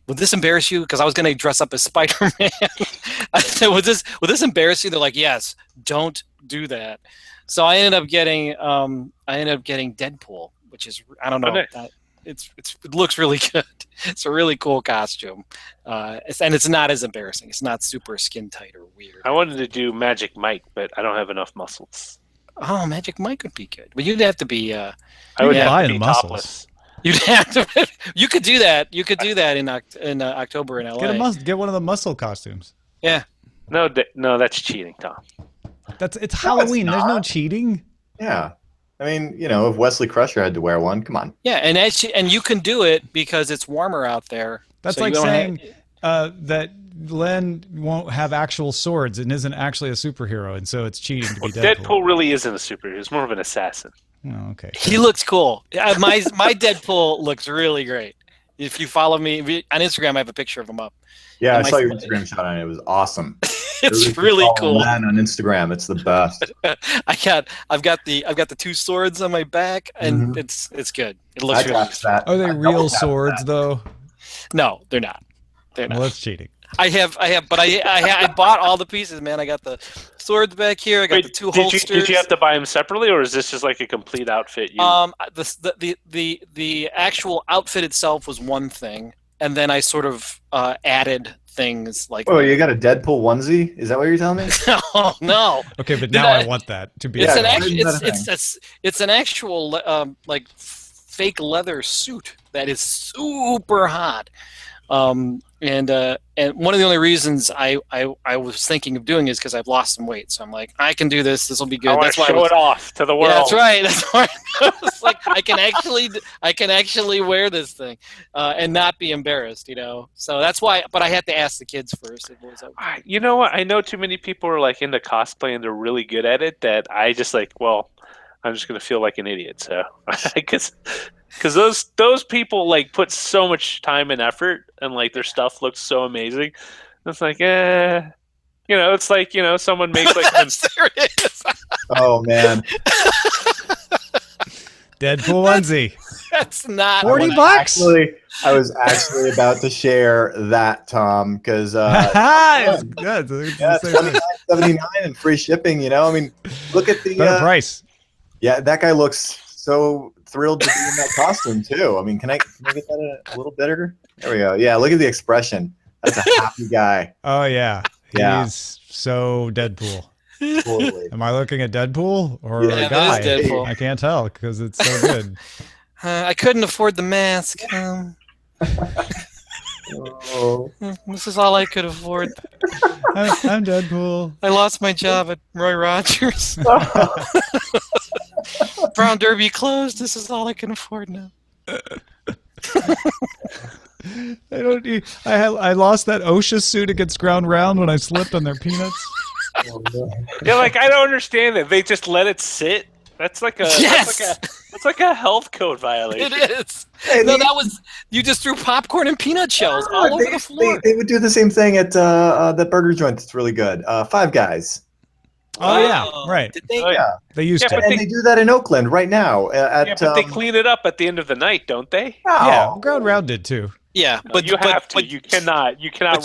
would this embarrass you? Because I was going to dress up as Spider-Man. I said, would this embarrass you? They're like, yes, don't do that. So I ended up getting Deadpool, which is, I don't know, Okay. it looks really good. It's a really cool costume, and it's not as embarrassing. It's not super skin tight or weird. I wanted to do Magic Mike, but I don't have enough muscles. Oh, Magic Mike would be good, but you'd have to be. I would Yeah. have Buy to the be muscles. topless. You'd have to. You could do that. You could do that in October in LA. Get one of the muscle costumes. Yeah. No, that's cheating, Tom. It's Halloween. There's no not. cheating. Yeah. I mean, if Wesley Crusher had to wear one, come on. Yeah, and you can do it because it's warmer out there. That's so like you don't saying have- that Len won't have actual swords and isn't actually a superhero, and so it's cheating to be Well, Deadpool. Deadpool really isn't a superhero. He's more of an assassin. Oh, okay. He looks cool. My Deadpool looks really great. If you follow me on Instagram, I have a picture of him up. Yeah, I And saw my- your Instagram shot on it. It was awesome. It's really cool. Man, on Instagram, it's the best. I've got the two swords on my back, and it's good. It looks I really tapped that. Are they I real double tapped swords that. though? No, they're not. They're Well, not. that's cheating. I bought all the pieces, man. I got the swords back here. I got the two holsters. Did you have to buy them separately, or is this just like a complete outfit? The actual outfit itself was one thing, and then I sort of added things like. Oh, you got a Deadpool onesie? Is that what you're telling me? Oh no! Okay, but now I want that to be. It's Yeah, an why actual. isn't that a It's an actual like fake leather suit that is super hot. And one of the only reasons I was thinking of doing is because I've lost some weight, so I'm like, I can do this. This will be good. I want That's to why show it off to the world. Yeah, that's right. That's why it's like I can actually wear this thing and not be embarrassed, So that's why. But I had to ask the kids first. You know what? I know too many people are like into cosplay and they're really good at it. That I just like. Well, I'm just gonna feel like an idiot. So I guess. Because those people like put so much time and effort, and like their stuff looks so amazing. It's like, it's like someone makes like there it is. Oh man. Deadpool onesie. That's not $40? I was actually about to share that, Tom, because It's good. It's yeah, the same thing. $79 and free shipping. You know, I mean, look at the Better price. Yeah, that guy looks so thrilled to be in that costume too. I mean, can I get that a little better? There we go. Yeah, look at the expression. That's a happy guy. Oh yeah. Yeah. He's so Deadpool. Totally. Am I looking at Deadpool or Yeah, a that guy? is Deadpool. I can't tell because it's so good. I couldn't afford the mask. Oh. This is all I could afford. I'm Deadpool. I lost my job at Roy Rogers. Brown Derby closed. This is all I can afford now. I lost that OSHA suit against ground round when I slipped on their peanuts. Yeah, like I don't understand it. They just let it sit. That's like a Yes! that's like a health code violation. It is. Hey, No, they- that was you just threw popcorn and peanut shells all over the floor. They would do the same thing at that burger joint that's really good. Five Guys. Oh yeah, right. Did they? Oh, yeah. They used Yeah, to. but And they do that in Oakland right now. Yeah, but they clean it up at the end of the night, don't they? Yeah, ground round did too. Yeah, No, but you have to. but You cannot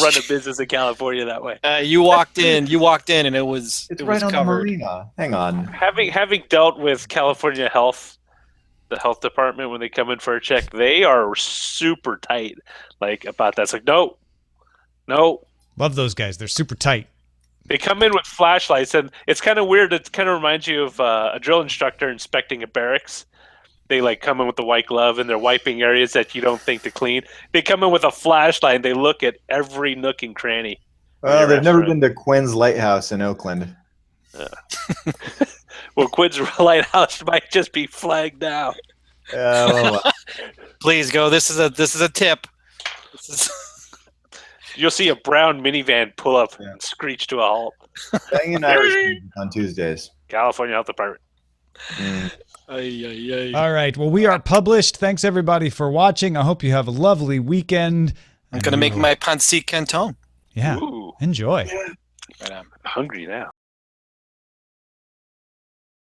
run a business in California that way. you walked in, and it was It's it right was on covered. the marina. Hang on. Having dealt with California Health, the health department when they come in for a check, they are super tight. Like about that. It's like no. Love those guys. They're super tight. They come in with flashlights, and it's kind of weird. It kind of reminds you of a drill instructor inspecting a barracks. They like come in with the white glove, and they're wiping areas that you don't think to clean. They come in with a flashlight, and they look at every nook and cranny. Well, Your they've never restaurant. been to Quinn's Lighthouse in Oakland. Well, Quinn's lighthouse might just be flagged down. Well, Please go. This is a tip. This is You'll see a brown minivan pull up Yeah. and screech to a halt. banging Irish music on Tuesdays. California Health Department. Mm. All right. Well, we are published. Thanks everybody for watching. I hope you have a lovely weekend. I'm gonna make my pancit canton. Yeah. Ooh, Enjoy. Right on. hungry now.